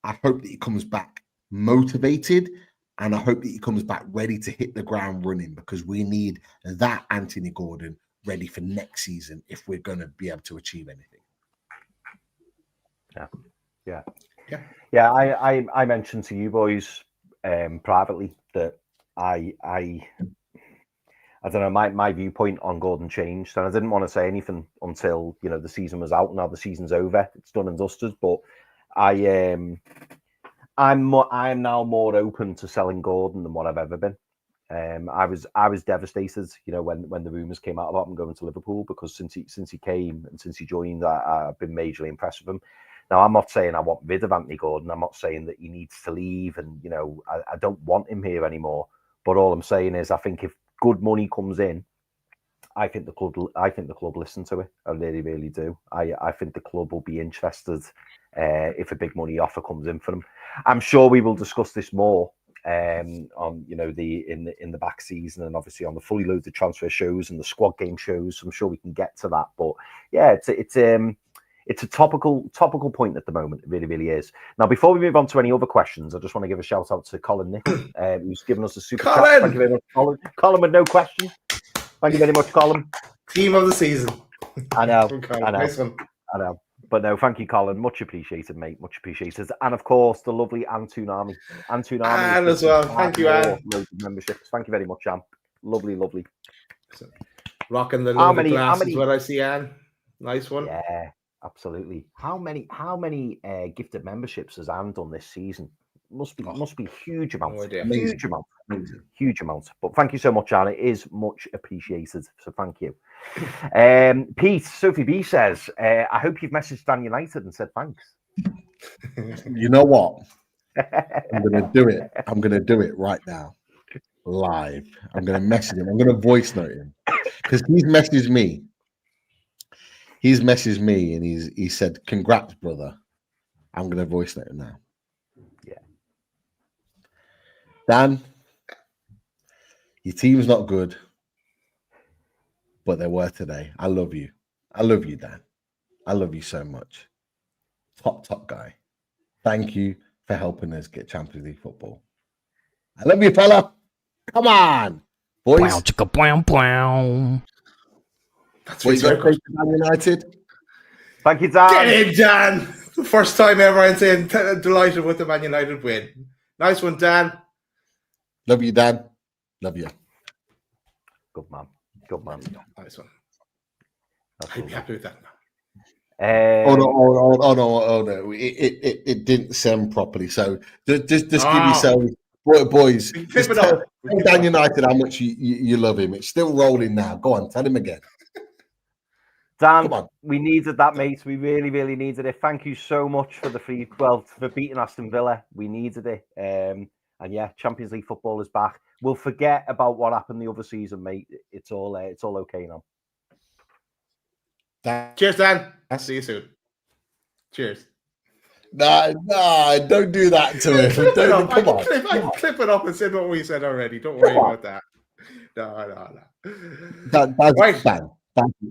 I hope that he comes back motivated, and I hope that he comes back ready to hit the ground running because we need that Anthony Gordon ready for next season if we're going to be able to achieve anything. Yeah. I mentioned to you boys privately that I don't know, my viewpoint on Gordon changed, and I didn't want to say anything until the season was out. Now the season's over, it's done and dusted. But I'm now more open to selling Gordon than what I've ever been. I was devastated, when the rumours came out about him going to Liverpool, because since he came and since he joined, I've been majorly impressed with him. Now, I'm not saying I want rid of Anthony Gordon. I'm not saying that he needs to leave, and I don't want him here anymore. But all I'm saying is, I think if good money comes in, I think the club listen to it. I really, really do. I think the club will be interested if a big money offer comes in for them. I'm sure we will discuss this more on in the back season, and obviously on the fully loaded transfer shows and the squad game shows. I'm sure we can get to that, but yeah, it's a topical point at the moment. It really, really is. Now, before we move on to any other questions, I just want to give a shout out to Colin Nicholl, who's given us a super chat. Thank you very much, Colin. Colin with no question. Thank you very much, Colin. Team of the season. I know. Nice one. I know. But no, thank you, Colin. Much appreciated, mate. Much appreciated. And of course, the lovely Antunami. Anne as well. Thank you, Anne. Memberships. Thank you very much, Anne. Lovely, lovely. Rocking the loaded glasses, what I see, Anne. Nice one. Yeah, absolutely. How many gifted memberships has Anne done this season? Must be huge amounts. Huge amount. But thank you so much, Anne. It is much appreciated. So thank you. Pete, Sophie B says, I hope you've messaged Dan United and said thanks. You know what? I'm gonna do it. I'm gonna do it right now. Live. I'm gonna message him. I'm gonna voice note him. Because he's messaged me. And he said, congrats, brother. I'm gonna voice note him now. Yeah. Dan, your team's not good, but they were today. I love you. I love you, Dan. I love you so much. Top guy. Thank you for helping us get Champions League football. I love you, fella. Come on, boys. That's what you got to Man United. Thank you, Dan. Get in, Dan. The first time ever I'm saying delighted with the Man United win. Nice one, Dan. Love you, Dan. Love you. Good man. Nice one. I'd be happy with that now. Oh no! It didn't send properly. So just give yourself, boys. Just tell Dan United how much you love him. It's still rolling now. Go on, tell him again. Dan, we needed that, mate. We really, really needed it. Thank you so much for for beating Aston Villa. We needed it. And yeah, Champions League football is back. We'll forget about what happened the other season, mate. It's all okay now. Cheers, Dan. I'll see you soon. Cheers. Nah, don't do that to him. Come on. I can clip it up and say what we said already. Don't worry about that. No. Dan.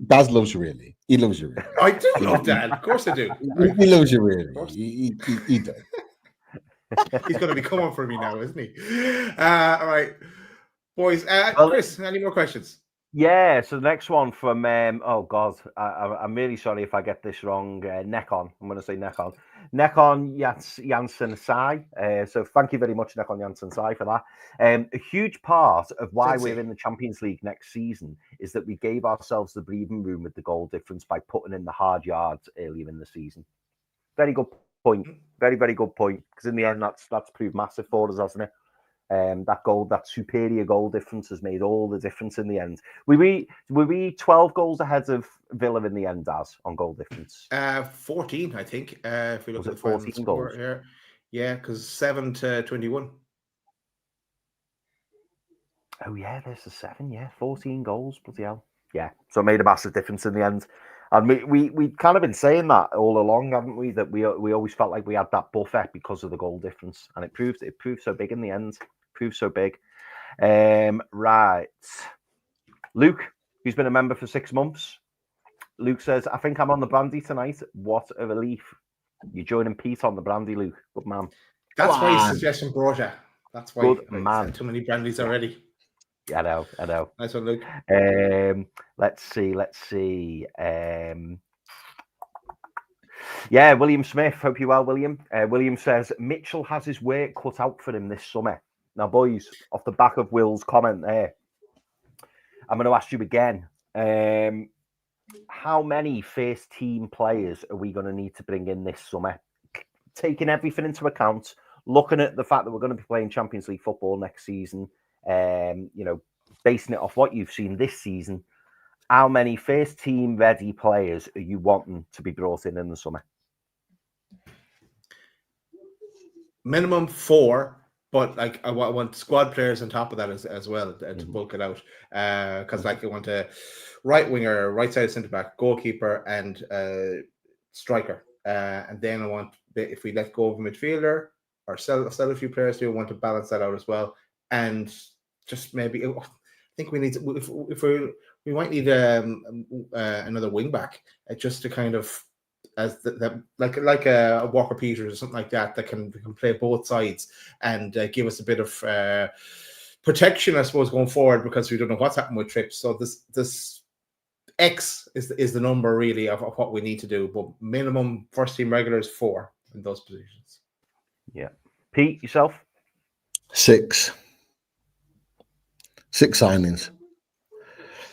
Daz loves you really. He loves you really. I do love Dan. Of course I do. He loves you really. He does. He's going to be coming for me now, isn't he? All right. Boys, Chris, any more questions? Yeah, so the next one from, oh God, I'm really sorry if I get this wrong. Nekon, I'm going to say Nekon. Nekon Janssen Sai. So thank you very much, Nekon Janssen Sai, for that. A huge part of why we're in the Champions League next season is that we gave ourselves the breathing room with the goal difference by putting in the hard yards earlier in the season. Very good point. Very, very good point. Because in the end, that's proved massive for us, hasn't it? That superior goal difference has made all the difference in the end. Were we 12 goals ahead of Villa in the end, Daz, on goal difference? 14, I think. If we look at the 14 goals here, yeah, because 7-21. Oh yeah, there's the 7. Yeah, 14 goals. Bloody hell. Yeah, so it made a massive difference in the end. And we kind of been saying that all along, haven't we? That we always felt like we had that buffer because of the goal difference, and it proved so big in the end. Proved so big. Right, Luke, who's been a member for 6 months. Luke says, "I think I'm on the brandy tonight. What a relief! You're joining Pete on the brandy, Luke. Good man. That's why his suggestion brought you. That's why. Good man. Too many brandies already. Yeah, I know. Nice one, Luke. Let's see. Yeah, William Smith. Hope you're well, William. William says Mitchell has his work cut out for him this summer. Now, boys, off the back of Will's comment there, I'm going to ask you again. How many first team players are we going to need to bring in this summer? Taking everything into account, looking at the fact that we're going to be playing Champions League football next season, basing it off what you've seen this season, how many first team ready players are you wanting to be brought in the summer? Minimum 4, but like I want squad players on top of that as well to bulk it out. Because like I want a right winger, right side centre back, goalkeeper, and striker. And then I want, if we let go of a midfielder or sell a few players who want to balance that out as well, and just maybe I think we need to, if we might need another wing back just to kind of as like a Walker Peters or something like that can play both sides and give us a bit of protection, I suppose, going forward, because we don't know what's happened with trips. So this X is the number really of what we need to do, but minimum first team regulars 4 in those positions. Yeah. Pete, yourself? 6 signings.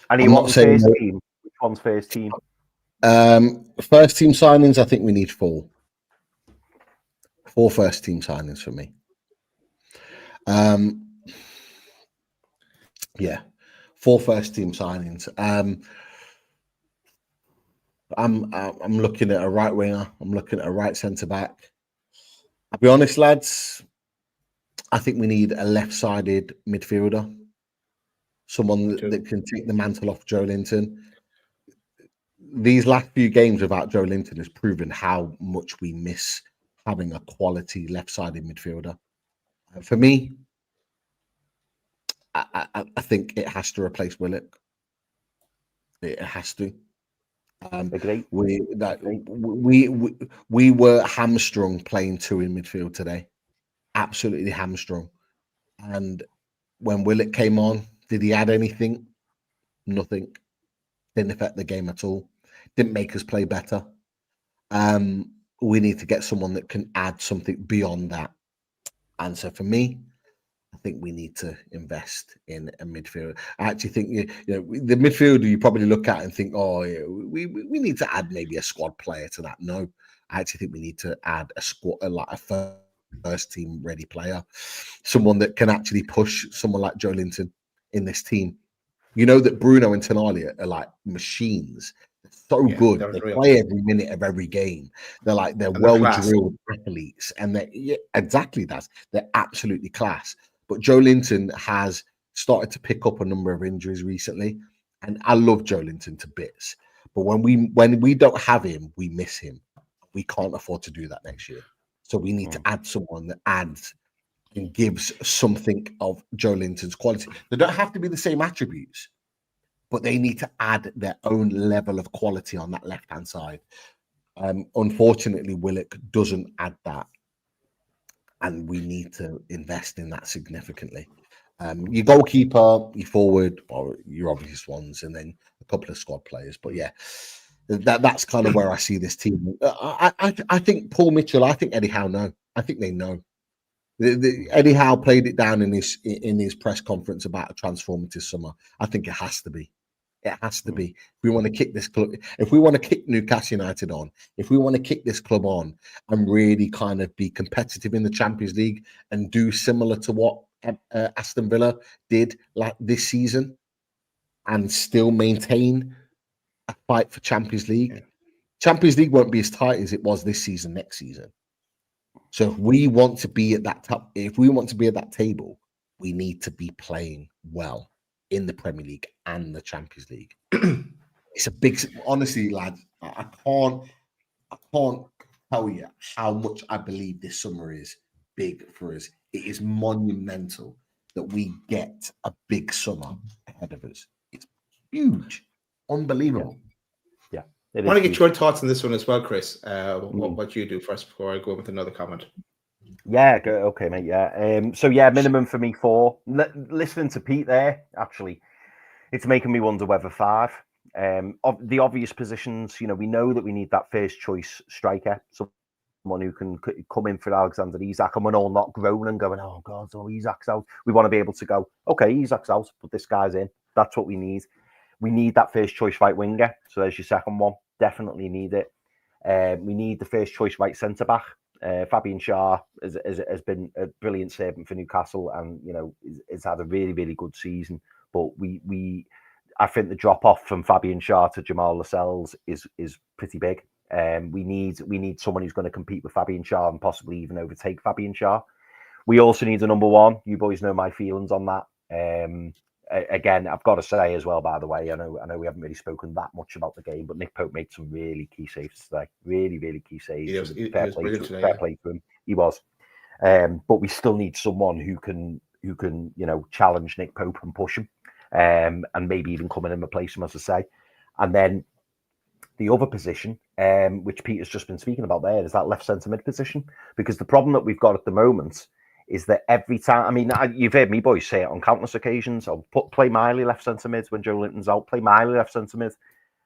And you want first team? Which one's first team? First team signings, I think we need 4. 4 first team signings for me. Yeah, 4 first team signings. I'm looking at a right winger. I'm looking at a right centre back. I'll be honest, lads. I think we need a left-sided midfielder, someone that can take the mantle off Joe Linton. These last few games without Joe Linton has proven how much we miss having a quality left-sided midfielder. For me, I think it has to replace Willock. It has to. Agree. We were hamstrung playing 2 in midfield today. Absolutely hamstrung. And when Willock came on, did he add anything? Nothing. Didn't affect the game at all. Didn't make us play better. We need to get someone that can add something beyond that. And so for me, I think we need to invest in a midfielder. I actually think the midfielder you probably look at and think, oh, yeah, we need to add maybe a squad player to that. No, I actually think we need to add a squad, like a first team ready player, someone that can actually push someone like Joe Linton in this team. You know that Bruno and Tonali are like machines. They're so good. They play every minute of every game. They're well-drilled athletes, and they're absolutely class. But Joe Linton has started to pick up a number of injuries recently, and I love Joe Linton to bits. But when we don't have him, we miss him. We can't afford to do that next year. So we need to add someone that adds and gives something of Joe Linton's quality. They don't have to be the same attributes, but they need to add their own level of quality on that left-hand side. Unfortunately, Willock doesn't add that. And we need to invest in that significantly. Your goalkeeper, your forward, or your obvious ones, and then a couple of squad players. But yeah, that's kind of where I see this team. I think Paul Mitchell, I think Eddie Howe know. I think they know. Eddie Howe played it down in his press conference about a transformative summer. I think it has to be. It has to be. If we want to kick this club, if we want to kick Newcastle United on, if we want to kick this club on and really kind of be competitive in the Champions League and do similar to what Aston Villa did like this season and still maintain a fight for Champions League. Yeah. Champions League won't be as tight as it was this season, next season. So if we want to be at that top, if we want to be at that table, we need to be playing well in the Premier League and the Champions League. It's a big, honestly, lads, I can't tell you how much I believe this summer is big for us. It is monumental that we get a big summer ahead of us. It's huge, unbelievable. Yeah. I want to get your thoughts on this one as well, Chris. What you do first before I go with another comment. Yeah, okay, mate. Yeah. So yeah, minimum for me 4. Listening to Pete there, actually, it's making me wonder whether 5. Of the obvious positions, we know that we need that first choice striker, someone who can come in for Alexander Isak, and we're all not groaning and going, "Oh God, Isak's out." We want to be able to go, "Okay, Isak's out, but this guy's in." That's what we need. We need that first choice right winger. So there's your second one. Definitely need it. We need the first choice right centre back. Fabian Schär has been a brilliant servant for Newcastle, and has had a really, really good season. But I think the drop off from Fabian Schär to Jamal Lascelles is pretty big. We need someone who's going to compete with Fabian Schär and possibly even overtake Fabian Schär. We also need a number 1. You boys know my feelings on that. Again, I've got to say as well, by the way, I know we haven't really spoken that much about the game, but Nick Pope made some really key saves today. Really, really key saves. Fair play to him. He was. But we still need someone who can challenge Nick Pope and push him, and maybe even come in and replace him, as I say. And then the other position, which Peter's just been speaking about there, is that left centre mid position. Because the problem that we've got at the moment is that every time, I mean, you've heard me boys say it on countless occasions, I'll play Miley left centre mid when Joe Linton's out, play Miley left centre mid.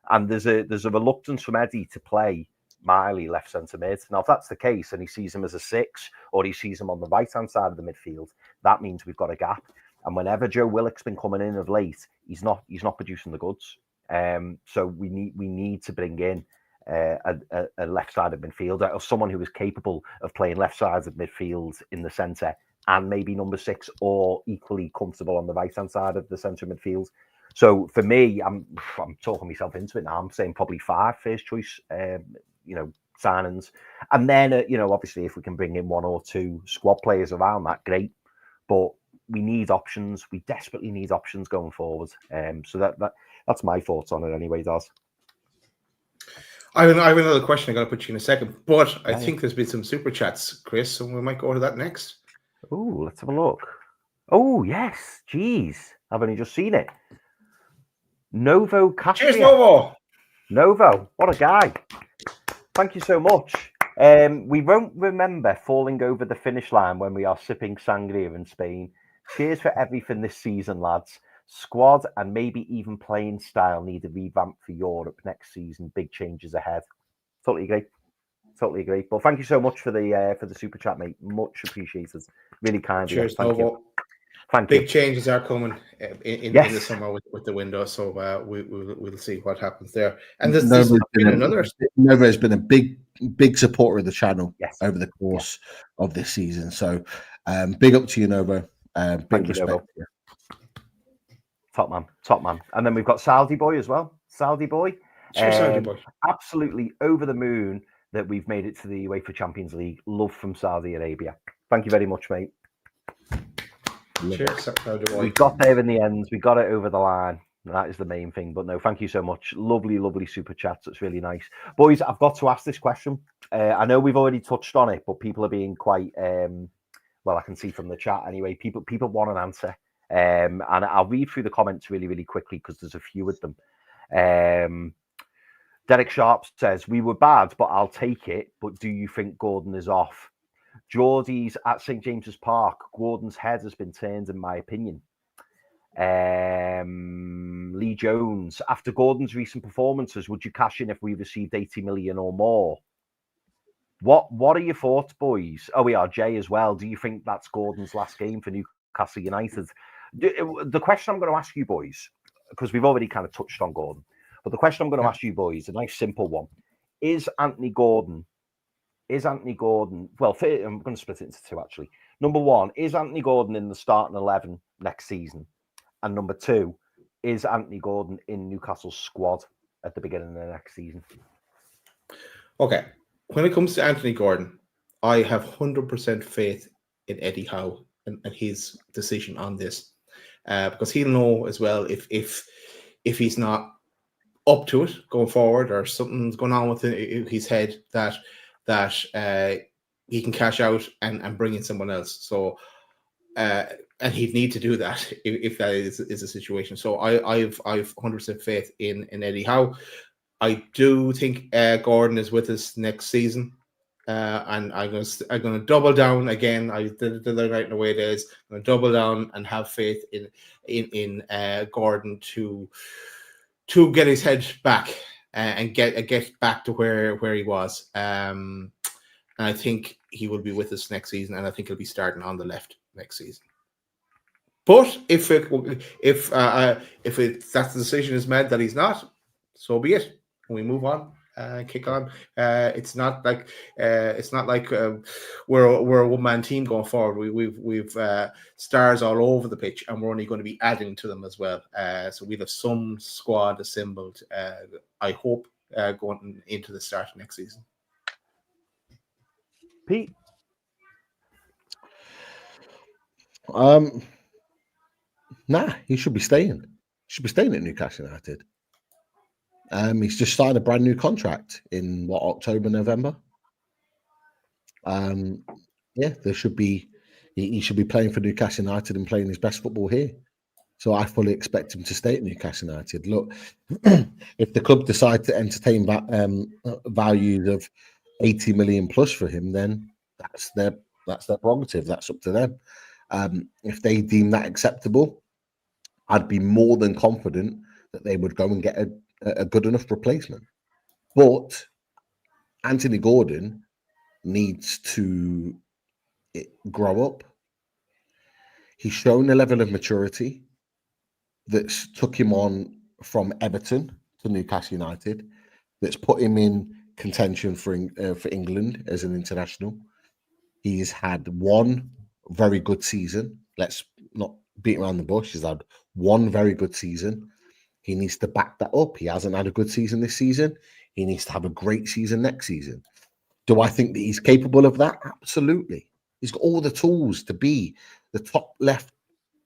And there's a reluctance from Eddie to play Miley left centre mid. Now, if that's the case, and he sees him as a 6, or he sees him on the right-hand side of the midfield, that means we've got a gap. And whenever Joe Willock's been coming in of late, he's not producing the goods. So we need to bring in a left-sided midfielder, or someone who is capable of playing left sides of midfield in the centre, and maybe number 6, or equally comfortable on the right-hand side of the centre midfield. So for me, I'm talking myself into it now. I'm saying probably 5 first choice, signings, and then obviously if we can bring in 1 or 2 squad players around that, great. But we need options. We desperately need options going forward. So that's my thoughts on it anyway, Daz. I have another question. I'm going to put you in a second, but I think there's been some super chats, Chris, so we might go to that next. Oh, let's have a look. Oh, yes. Jeez. I've only just seen it. Novo Castria. Cheers, Novo. Novo, what a guy. Thank you so much. We won't remember falling over the finish line when we are sipping sangria in Spain. Cheers for everything this season, lads. Squad and maybe even playing style need a revamp for Europe next season. Big changes ahead. Totally agree. But thank you so much for the super chat, mate. Much appreciated. Really kind. Cheers, Thank Novo. you. Thank you. Big changes are coming in the summer with the window, so we'll see what happens there. And Novo's been a big supporter of the channel over the course of this season. So big up to you, Novo. Big respect. Novo. Top man. And then we've got Saudi Boy as well. Saudi Boy. Saudi Boy. Absolutely over the moon that we've made it to the UEFA Champions League. Love from Saudi Arabia. Thank you very much, mate. Cheers, Saudi Boy. We got there in the end. We got it over the line. That is the main thing. But no, thank you so much. Lovely super chats. It's really nice. Boys, I've got to ask this question. I know we've already touched on it, but people are being quite, well, I can see from the chat anyway, people want an answer. And I'll read through the comments really quickly because there's a few of them. Derek Sharp says, we were bad, but I'll take it. But do you think Gordon is off? Geordie's at St. James's Park. Gordon's head has been turned, in my opinion. Lee Jones, after Gordon's recent performances, would you cash in if we received 80 million or more? What are your thoughts, boys? Oh, we are Jay as well. Do you think that's Gordon's last game for Newcastle United? The question I'm going to ask you, boys, because we've already kind of touched on Gordon, but the question I'm going to ask you, boys, a nice simple one: Is Anthony Gordon? Well, I'm going to split it into 2 actually. Number 1, is Anthony Gordon in the starting 11 next season? And number 2, is Anthony Gordon in Newcastle's squad at the beginning of the next season? Okay. When it comes to Anthony Gordon, I have 100% faith in Eddie Howe and his decision on this, because he'll know as well if he's not up to it going forward, or something's going on with his head that he can cash out and bring in someone else. So, and he'd need to do that if that is a situation. So I've 100% faith in Eddie Howe. I do think Gordon is with us next season, and I'm going to double down again. I did it the other night in the way it is. I'm going to double down and have faith in Gordon to get his head back and get back to where he was. And I think he will be with us next season, and I think he'll be starting on the left next season. But if that the decision is made that he's not, so be it. We move on, kick on. It's not like we're a one-man team going forward. We've stars all over the pitch, and we're only going to be adding to them as well. So we'll have some squad assembled. I hope going into the start of next season. Pete, nah, he should be staying. He should be staying at Newcastle United. He's just signed a brand new contract in October, November. Yeah, there should be. He should be playing for Newcastle United and playing his best football here. So I fully expect him to stay at Newcastle United. Look, if the club decide to entertain values of 80 million plus for him, then that's their prerogative. That's up to them. If they deem that acceptable, I'd be more than confident that they would go and get a good enough replacement. But Anthony Gordon needs to grow up. He's shown a level of maturity that's took him on from Everton to Newcastle United, that's put him in contention for England as an international. He's had one very good season. Let's not beat around the bush. He's had one very good season. He needs to back that up. He hasn't had a good season this season. He needs to have a great season next season. Do I think that he's capable of that? Absolutely. He's got all the tools to be the top left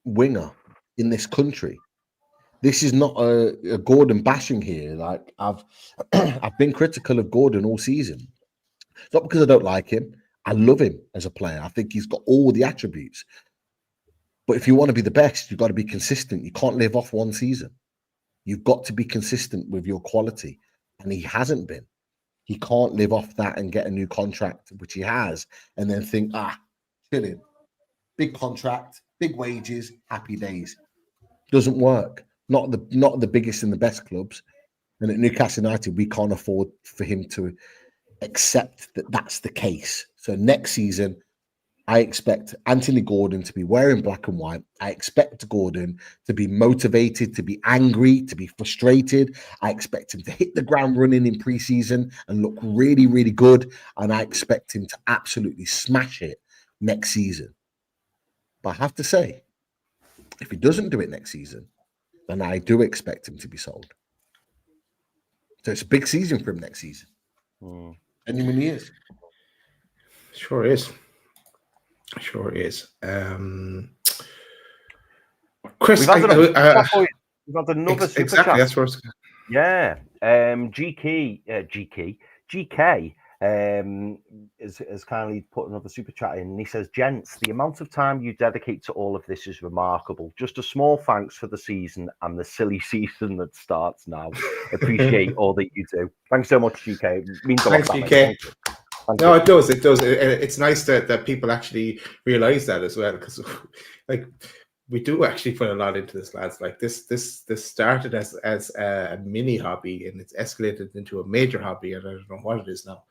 winger in this country. This is not a Gordon bashing here. Like I've been critical of Gordon all season. It's not because I don't like him. I love him as a player. I think he's got all the attributes. But if you want to be the best, you've got to be consistent. You can't live off one season. You've got to be consistent with your quality. And he hasn't been. He can't live off that and get a new contract, which he has, and then think, chilling. Big contract, big wages, happy days. Doesn't work. Not the biggest and the best clubs. And at Newcastle United, we can't afford for him to accept that that's the case. So next season, I expect Anthony Gordon to be wearing black and white. I expect Gordon to be motivated, to be angry, to be frustrated. I expect him to hit the ground running in pre-season and look really, really good. And I expect him to absolutely smash it next season. But I have to say, if he doesn't do it next season, then I do expect him to be sold. So it's a big season for him next season. Genuinely he is. Sure is. Sure is. Chris, we've had another super exactly. chat. That's what Yeah. GK has kindly put another super chat in, and he says, "Gents, the amount of time you dedicate to all of this is remarkable. Just a small thanks for the season and the silly season that starts now. Appreciate all that you do. Thanks so much, GK. It means a lot. Thanks, GK. No, it does. It does. It's nice that people actually realize that as well, because like we do actually put a lot into this, lads. Like this started as a mini hobby, and it's escalated into a major hobby, and I don't know what it is now.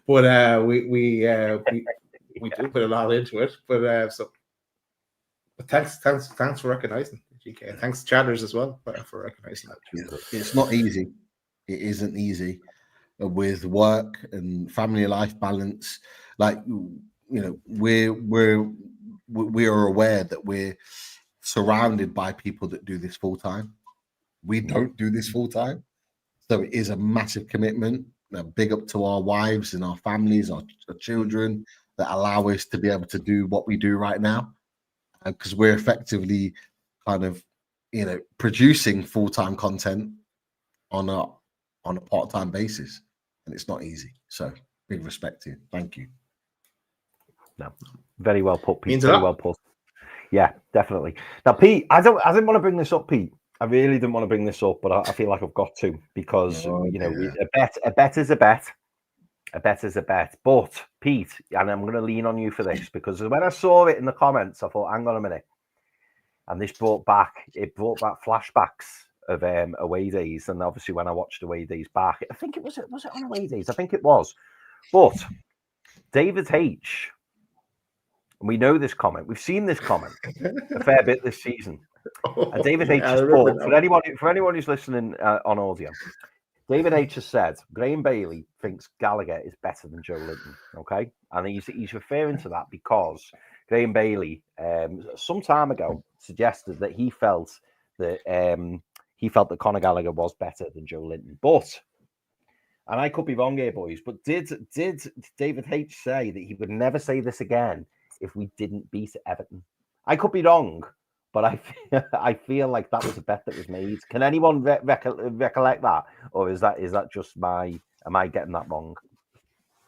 But we do put a lot into it. But thanks for recognizing GK. Thanks Chatters as well for recognizing that. It's not easy. It isn't easy. With work and family life balance, like we are aware that we're surrounded by people that do this full time. We don't do this full time, so it is a massive commitment. Big up to our wives and our families, our children that allow us to be able to do what we do right now, because we're effectively kind of producing full-time content on a part-time basis. And it's not easy. So big respect to you. Thank you. No, very well put, Pete. Means very well put. Yeah, definitely. Now, Pete, I didn't want to bring this up, Pete. I really didn't want to bring this up, but I feel like I've got to, because a bet is a bet. A bet is a bet. But Pete, and I'm going to lean on you for this, because when I saw it in the comments, I thought, hang on a minute. And this brought back flashbacks of away days, and obviously when I watched away days back, I think was it on away days? I think it was. But David H, and we know this comment, we've seen this comment a fair bit this season. And David H has put, for anyone who's listening on audio, David H has said Graham Bailey thinks Gallowgate is better than Joe Linton. Okay, and he's referring to that because Graham Bailey some time ago suggested that he felt that Conor Gallagher was better than Joe Linton. But, and I could be wrong here, boys, but did David H say that he would never say this again if we didn't beat Everton? I could be wrong, but I feel like that was a bet that was made. Can anyone recollect that, or is that just am I getting that wrong?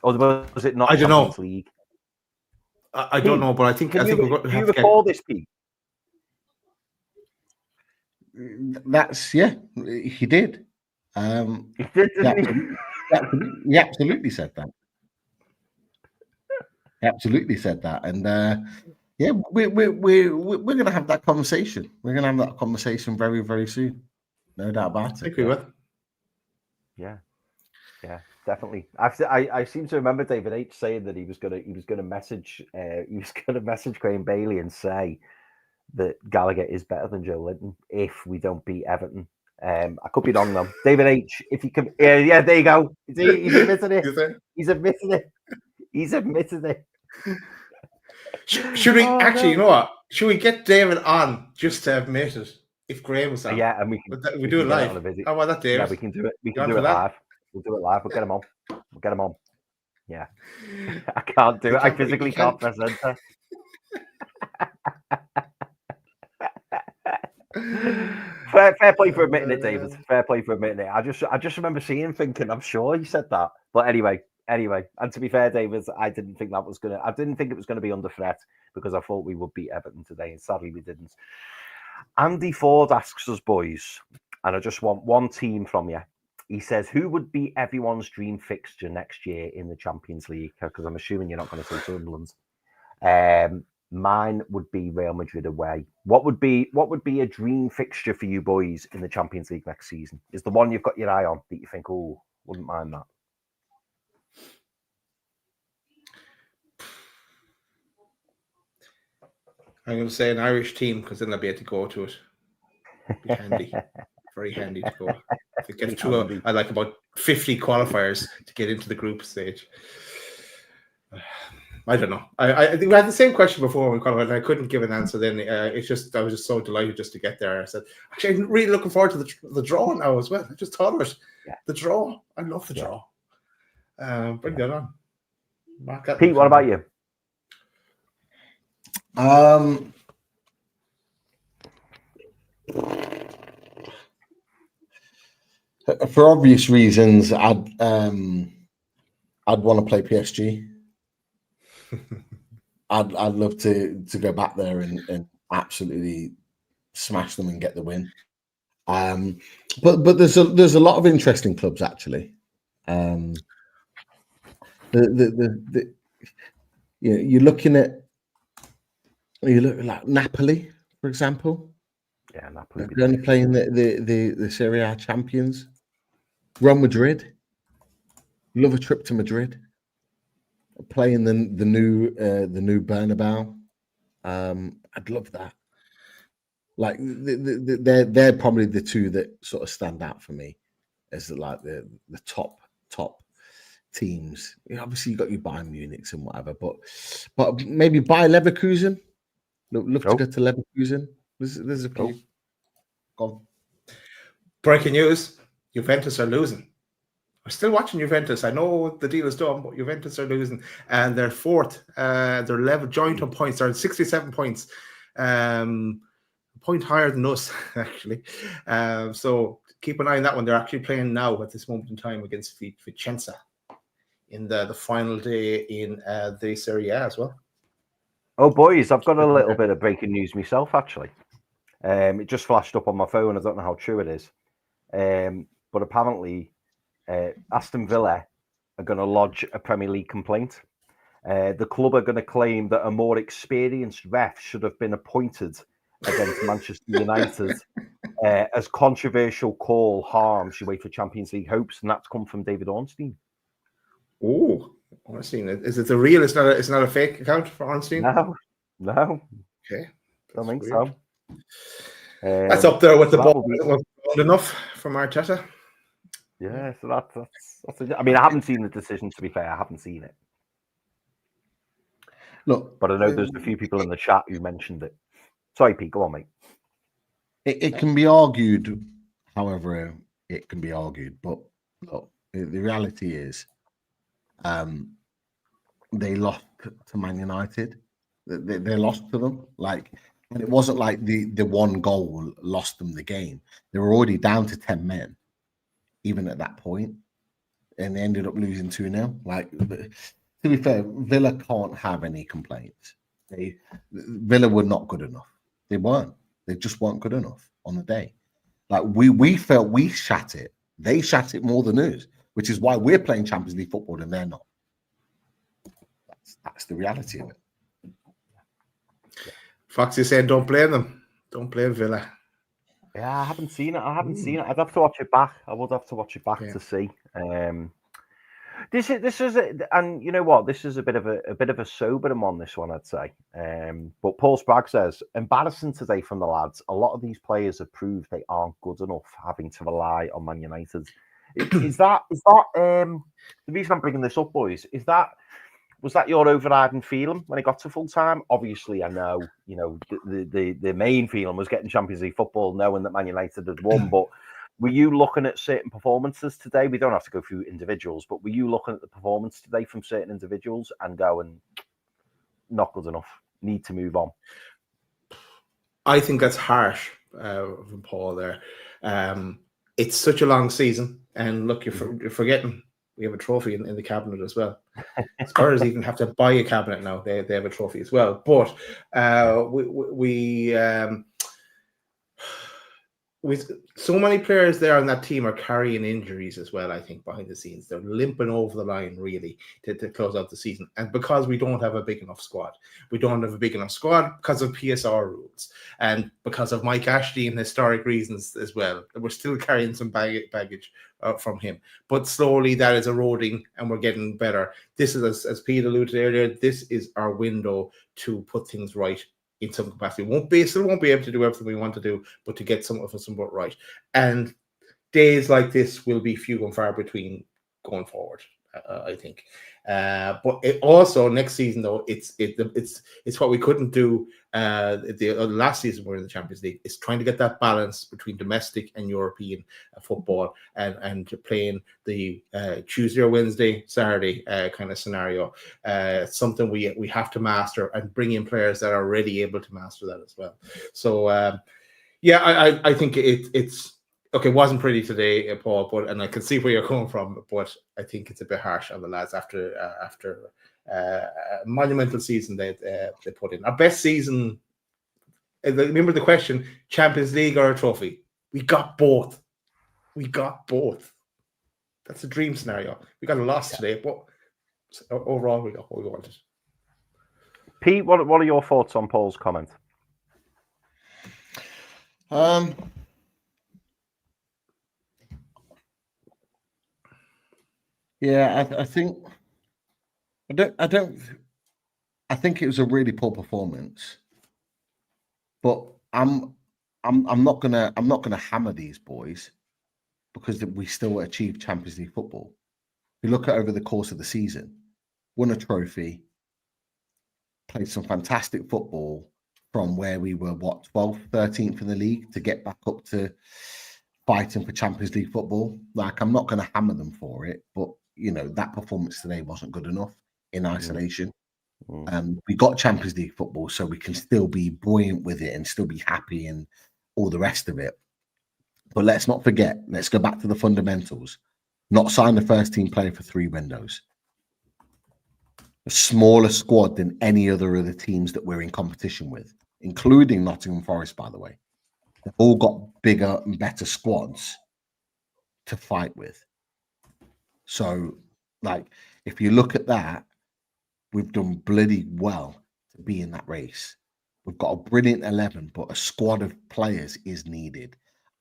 Or was it not? I don't know. League? I don't know, but I think we're going to have to recall this, Pete? That's he did. He did, didn't he? He absolutely said that. He absolutely said that, and we're going to have that conversation. We're going to have that conversation very, very soon. No doubt about it. I think we will. Yeah, definitely. I seem to remember David H saying that he was gonna message Graham Bailey and say that Gallowgate is better than Joe Linton if we don't beat Everton. I could be wrong though. David H, if you can, yeah, there you go. He's admitted it. He's admitted it. Should we you know what? Should we get David on just to admit it? If Graham was on, yeah, and we do it live. How about that, David? Yeah, we can do it. We can do it live. We'll do it live. We'll get him on. Yeah, I can't do it. I physically can't press enter. Fair play for admitting it, David. Fair play for admitting it. I just remember seeing him thinking, I'm sure he said that. But anyway. And to be fair, David, I didn't think it was gonna be under threat because I thought we would beat Everton today, and sadly we didn't. Andy Ford asks us, boys, and I just want one team from you. He says, who would be everyone's dream fixture next year in the Champions League? Because I'm assuming you're not going to say Sunderland. Mine would be Real Madrid away. What would be a dream fixture for you boys in the Champions League next season? Is the one you've got your eye on that you think, oh, wouldn't mind that? I'm going to say an Irish team because then I'll be able to go to it. Be handy. Very handy to go. If it gets to I like about 50 qualifiers to get into the group stage. I don't know. I think we had the same question before when we qualified, and I couldn't give an answer then. I was just so delighted just to get there. I said, actually, I'm really looking forward to the draw now as well. I just thought of it. Yeah. The draw. I love the draw. Bring that on. Pete, what about you? For obvious reasons, I'd want to play PSG. I'd love to go back there and absolutely smash them and get the win. But there's a lot of interesting clubs actually. You're looking at. You look like Napoli, for example. Yeah, Napoli. They're only playing the Serie A champions. Real Madrid. Love a trip to Madrid. Playing the new Bernabeu. I'd love that. Like they're probably the two that sort of stand out for me as like the top teams. Obviously, you got your Bayern Munichs and whatever, but maybe Bayer Leverkusen. Love to go to Leverkusen. There's a few. Go on. Breaking news: Juventus are losing. We're still watching Juventus. I know the deal is done, but Juventus are losing, and they're fourth. They're level joint on points. They're at 67 points, a point higher than us actually. So keep an eye on that one. They're actually playing now at this moment in time against Vicenza in the final day in the Serie A as well. Oh, boys, I've got a little bit of breaking news myself, actually. It just flashed up on my phone. I don't know how true it is. But apparently, Aston Villa are going to lodge a Premier League complaint. The club are going to claim that a more experienced ref should have been appointed against Manchester United as controversial call harms UEFA Champions League hopes. And that's come from David Ornstein. Oh, Ornstein. Is it the real? It's not a fake account for Ornstein? No. Okay. Don't think so. That's up there with the ball. Enough from Arteta. Yeah, so that's I mean, I haven't seen the decision, to be fair. I haven't seen it. Look, but I know there's a few people in the chat who mentioned it. Sorry, Pete, go on, mate. It can be argued, however, it can be argued. But look, the reality is, they lost to Man United. They lost to them. And it wasn't like the one goal lost them the game. They were already down to 10 men, even at that point, and they ended up losing 2-0. to be fair, Villa can't have any complaints. Villa were not good enough. They weren't. They just weren't good enough on the day. Like we felt we shat it. They shat it more than us, which is why we're playing Champions League football and they're not. That's the reality of it. Foxy saying, don't blame them. Don't blame Villa. Yeah, I haven't seen it. I'd have to watch it back. I would have to watch it back to see. This is and you know what? This is a bit of a sobering one. This one, I'd say. But Paul Spragg says, embarrassing today from the lads. A lot of these players have proved they aren't good enough, having to rely on Man United. Is that the reason I'm bringing this up, boys? Was that your overriding feeling when it got to full time? Obviously, I know, you know, the main feeling was getting Champions League football, knowing that Man United had won. But were you looking at certain performances today? We don't have to go through individuals, but were you looking at the performance today from certain individuals and going, not good enough, need to move on? I think that's harsh from Paul there. It's such a long season, and look, you're forgetting. We have a trophy in the cabinet as well. Spurs even have to buy a cabinet now. They have a trophy as well. But with so many players there on that team are carrying injuries as well, I think, behind the scenes. They're limping over the line, really, to close out the season. And because we don't have a big enough squad. We don't have a big enough squad because of PSR rules and because of Mike Ashley and historic reasons as well. We're still carrying some baggage from him. But slowly that is eroding and we're getting better. This is, as Pete alluded earlier, this is our window to put things right in some capacity. Still won't be able to do everything we want to do, but to get some of us somewhat right. And days like this will be few and far between going forward, I think. But it also next season though, it's what we couldn't do the last season we're in the Champions League. Is trying to get that balance between domestic and European football and playing the Tuesday or Wednesday, Saturday kind of scenario. Something we have to master and bring in players that are already able to master that as well. So I think it's. Okay, it wasn't pretty today, Paul, and I can see where you're coming from, but I think it's a bit harsh on the lads after a monumental season they put in. Our best season, remember the question, Champions League or a trophy? We got both. That's a dream scenario. We got a loss today, but overall we got what we wanted. Pete, what are your thoughts on Paul's comment? Yeah, I think it was a really poor performance, but I'm not gonna hammer these boys because we still achieved Champions League football. If you look at over the course of the season, won a trophy, played some fantastic football from where we were 12th, 13th in the league to get back up to fighting for Champions League football. Like, I'm not going to hammer them for it, but you know, that performance today wasn't good enough in isolation. We got Champions League football, so we can still be buoyant with it and still be happy and all the rest of it. But let's not forget, let's go back to the fundamentals. Not sign the first team player for 3 windows. A smaller squad than any other of the teams that we're in competition with, including Nottingham Forest, by the way. They've all got bigger and better squads to fight with. So, like, if you look at that, we've done bloody well to be in that race. We've got a brilliant 11, but a squad of players is needed.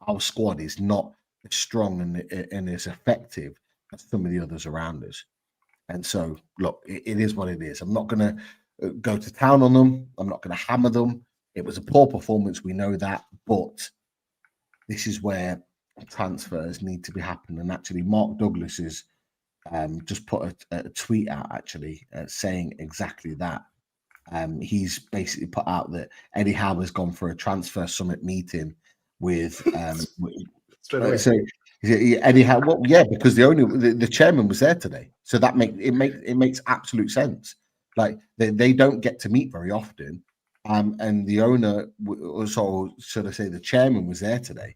Our squad is not as strong and as effective as some of the others around us. And so, look, it is what it is. I'm not going to go to town on them. I'm not going to hammer them. It was a poor performance. We know that. But this is where transfers need to be happening. And actually, Mark Douglas is just put a tweet out, actually, saying exactly that. He's basically put out that Eddie Howe has gone for a transfer summit meeting with so Eddie Howe. Well, yeah, because the chairman was there today, so that makes absolute sense. Like, they don't get to meet very often, and the owner, so should I say, the chairman was there today.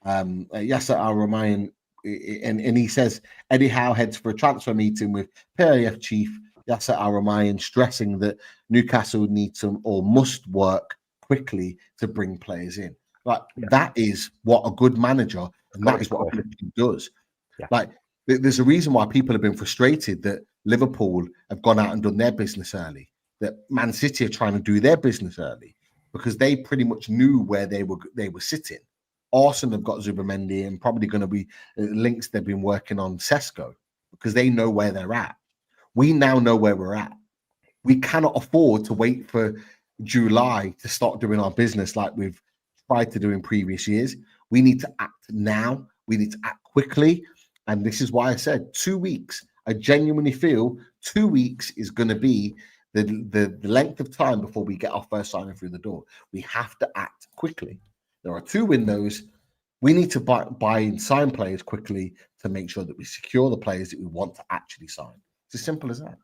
Yasser Al-Romain, and he says Eddie Howe heads for a transfer meeting with PAF chief Yasser Al-Rumayyan stressing that Newcastle need to or must work quickly to bring players in. Like that is what a good manager and that is what a good team does. Yeah. Like there's a reason why people have been frustrated that Liverpool have gone out and done their business early, that Man City are trying to do their business early because they pretty much knew where they were sitting. Arsenal have got Zubimendi and probably going to be links they've been working on Sesko because they know where they're at. We now know where we're at. We cannot afford to wait for July to start doing our business like we've tried to do in previous years. We need to act now. We need to act quickly. And this is why I said 2 weeks. I genuinely feel 2 weeks is going to be the length of time before we get our first signing through the door. We have to act quickly. There are 2 windows. We need to buy and sign players quickly to make sure that we secure the players that we want to actually sign. It's as simple as that.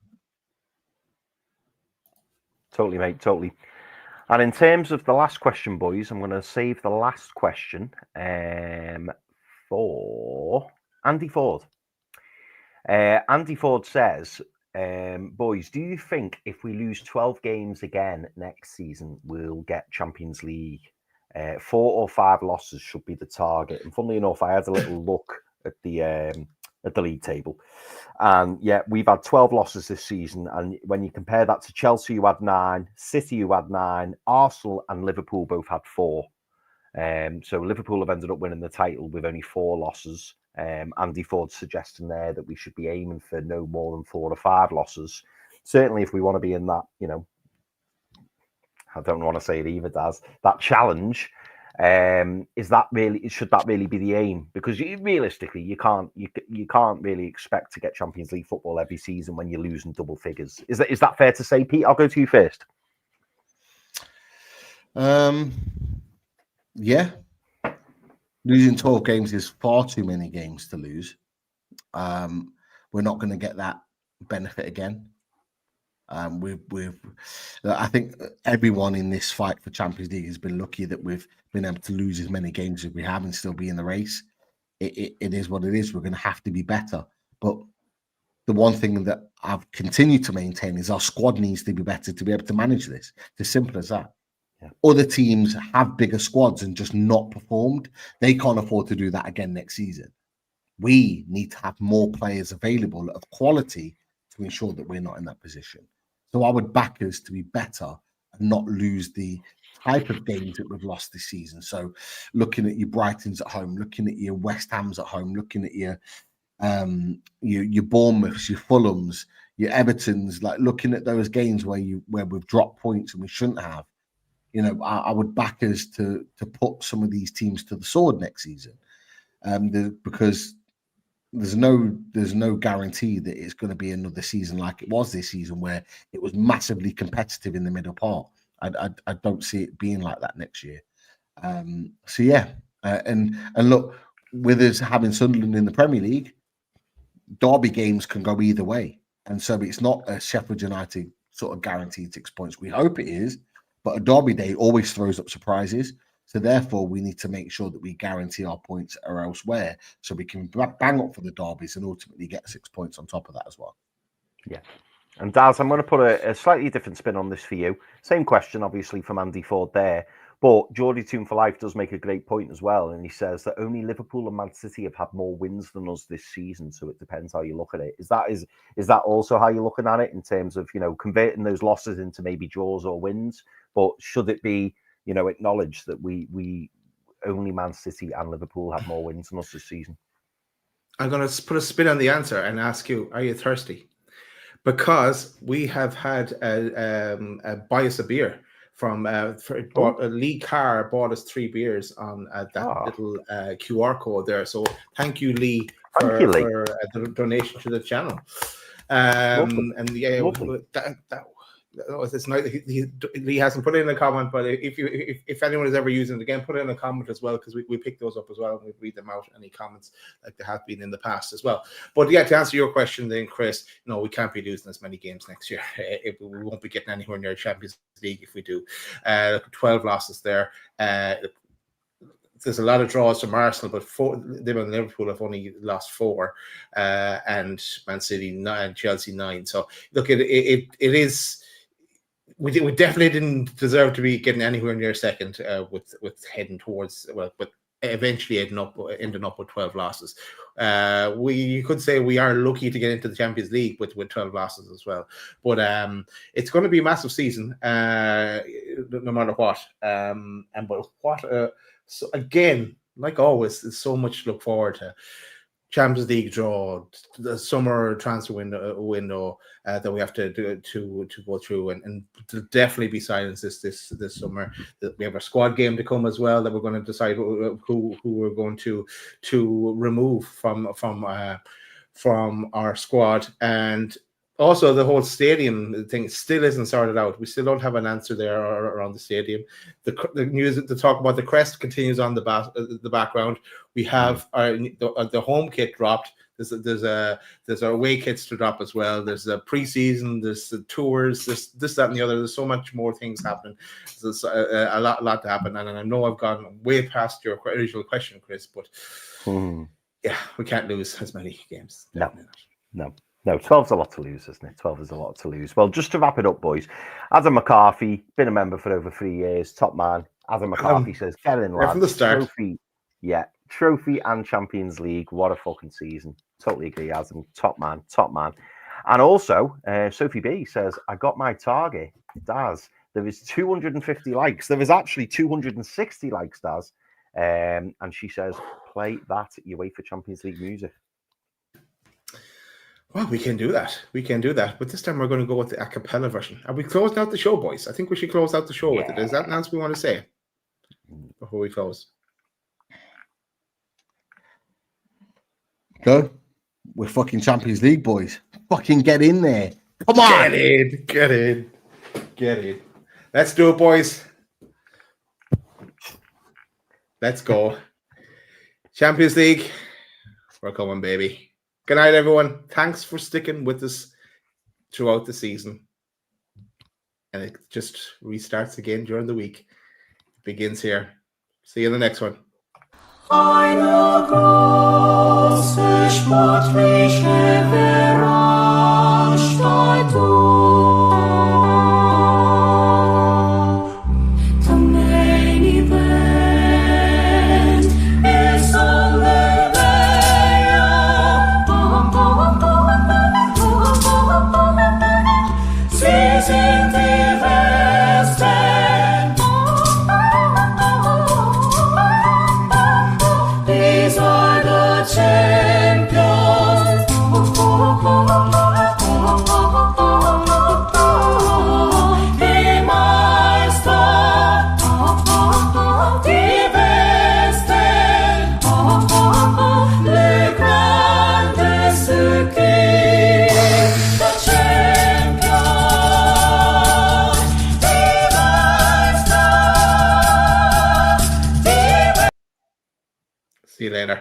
Totally, mate. Totally. And in terms of the last question, boys, I'm going to save the last question for Andy Ford. Andy Ford says, boys, do you think if we lose 12 games again next season, we'll get Champions League? 4 or 5 losses should be the target. And funnily enough, I had a little look at the league table. And yeah, we've had 12 losses this season. And when you compare that to Chelsea, who had 9, City, who had 9, Arsenal and Liverpool both had 4. So Liverpool have ended up winning the title with only 4 losses. Andy Ford suggesting there that we should be aiming for no more than 4 or 5 losses. Certainly, if we want to be in that, I don't want to say it either, Daz, that challenge. Should that really be the aim? Because realistically, you can't really expect to get Champions League football every season when you're losing double figures. Is that fair to say, Pete? I'll go to you first. Yeah. Losing 12 games is far too many games to lose. We're not going to get that benefit again. I think everyone in this fight for Champions League has been lucky that we've been able to lose as many games as we have and still be in the race. It is what it is. We're going to have to be better. But the one thing that I've continued to maintain is our squad needs to be better to be able to manage this. It's as simple as that. Yeah. Other teams have bigger squads and just not performed. They can't afford to do that again next season. We need to have more players available of quality to ensure that we're not in that position. So I would back us to be better and not lose the type of games that we've lost this season. So looking at your Brightons at home, looking at your West Hams at home, looking at your Bournemouths, your Fulhams, your Evertons, like looking at those games where we've dropped points and we shouldn't have. I would back us to put some of these teams to the sword next season, because there's no guarantee that it's going to be another season like it was this season where it was massively competitive in the middle part. I don't see it being like that next year. And look, with us having Sunderland in the Premier League, derby games can go either way, and so it's not a Sheffield United sort of guaranteed 6 points. We hope it is, but a derby day always throws up surprises. So therefore, we need to make sure that we guarantee our points are elsewhere so we can bang up for the derbies and ultimately get 6 points on top of that as well. Yeah. And Daz, I'm going to put a slightly different spin on this for you. Same question, obviously, from Andy Ford there. But Geordie Toon for Life does make a great point as well. And he says that only Liverpool and Man City have had more wins than us this season. So it depends how you look at it. Is that also how you're looking at it in terms of, converting those losses into maybe draws or wins? But should it be, acknowledge that we only Man City and Liverpool have more wins than us this season? I'm going to put a spin on the answer and ask you, are you thirsty? Because we have had a bias of beer from Lee Carr bought us 3 beers on that little QR code there. So thank you, Lee, for the donation to the channel. And yeah, it's not, Lee hasn't put in a comment, but if anyone is ever using it again, put in a comment as well, because we pick those up as well and we read them out, any comments like there have been in the past as well. But yeah, to answer your question then, Chris, we can't be losing as many games next year. We won't be getting anywhere near Champions League if we do. 12 losses there. there's a lot of draws from Arsenal, but them and Liverpool have only lost 4, and Man City 9, and Chelsea 9. So look, it is. We definitely didn't deserve to be getting anywhere near second with heading towards but eventually ending up with 12 losses. You could say we are lucky to get into the Champions League with 12 losses as well. But it's going to be a massive season, no matter what. So again, like always, there's so much to look forward to. Champions League draw, the summer transfer window that we have to go through, and to definitely be silenced this summer. We have a squad game to come as well that we're going to decide who we're going to remove from our squad, and also the whole stadium thing still isn't sorted out. We still don't have an answer there around the stadium. The news, the talk about the crest continues on the background. We have the home kit dropped. There's our away kits to drop as well. There's a preseason. There's the tours. There's this, that, and the other. There's so much more things happening. There's a lot to happen. And I know I've gone way past your original question, Chris, but yeah, we can't lose as many games. No, 12's a lot to lose, isn't it? 12 is a lot to lose. Well, just to wrap it up, boys. Adam McCarthy, been a member for over 3 years, top man. Adam McCarthy says, get in, lads. From the start. Trophy and Champions League. What a fucking season. Totally agree, Adam. Top man. And also, Sophie B says, I got my target. Daz, there is 250 likes. There is actually 260 likes, Daz. And she says, play that UEFA Champions League music. Well, we can do that. But this time we're going to go with the a cappella version. Are we closing out the show, boys? I think we should close out the show with it. Is that an answer we want to say before we close? Go. We're fucking Champions League, boys. Fucking get in there. Come on. Get in. Let's do it, boys. Let's go. Champions League. We're coming, baby. Good night, everyone. Thanks for sticking with us throughout the season. And it just restarts again during the week. It begins here. See you in the next one. Eine große sportliche Veranstaltung. The main event ist on the way. Sie sind die Besten. These are the champions. Die Meister, die Besten. Le grande King, the champion. Die Meister, die Besten. See you later.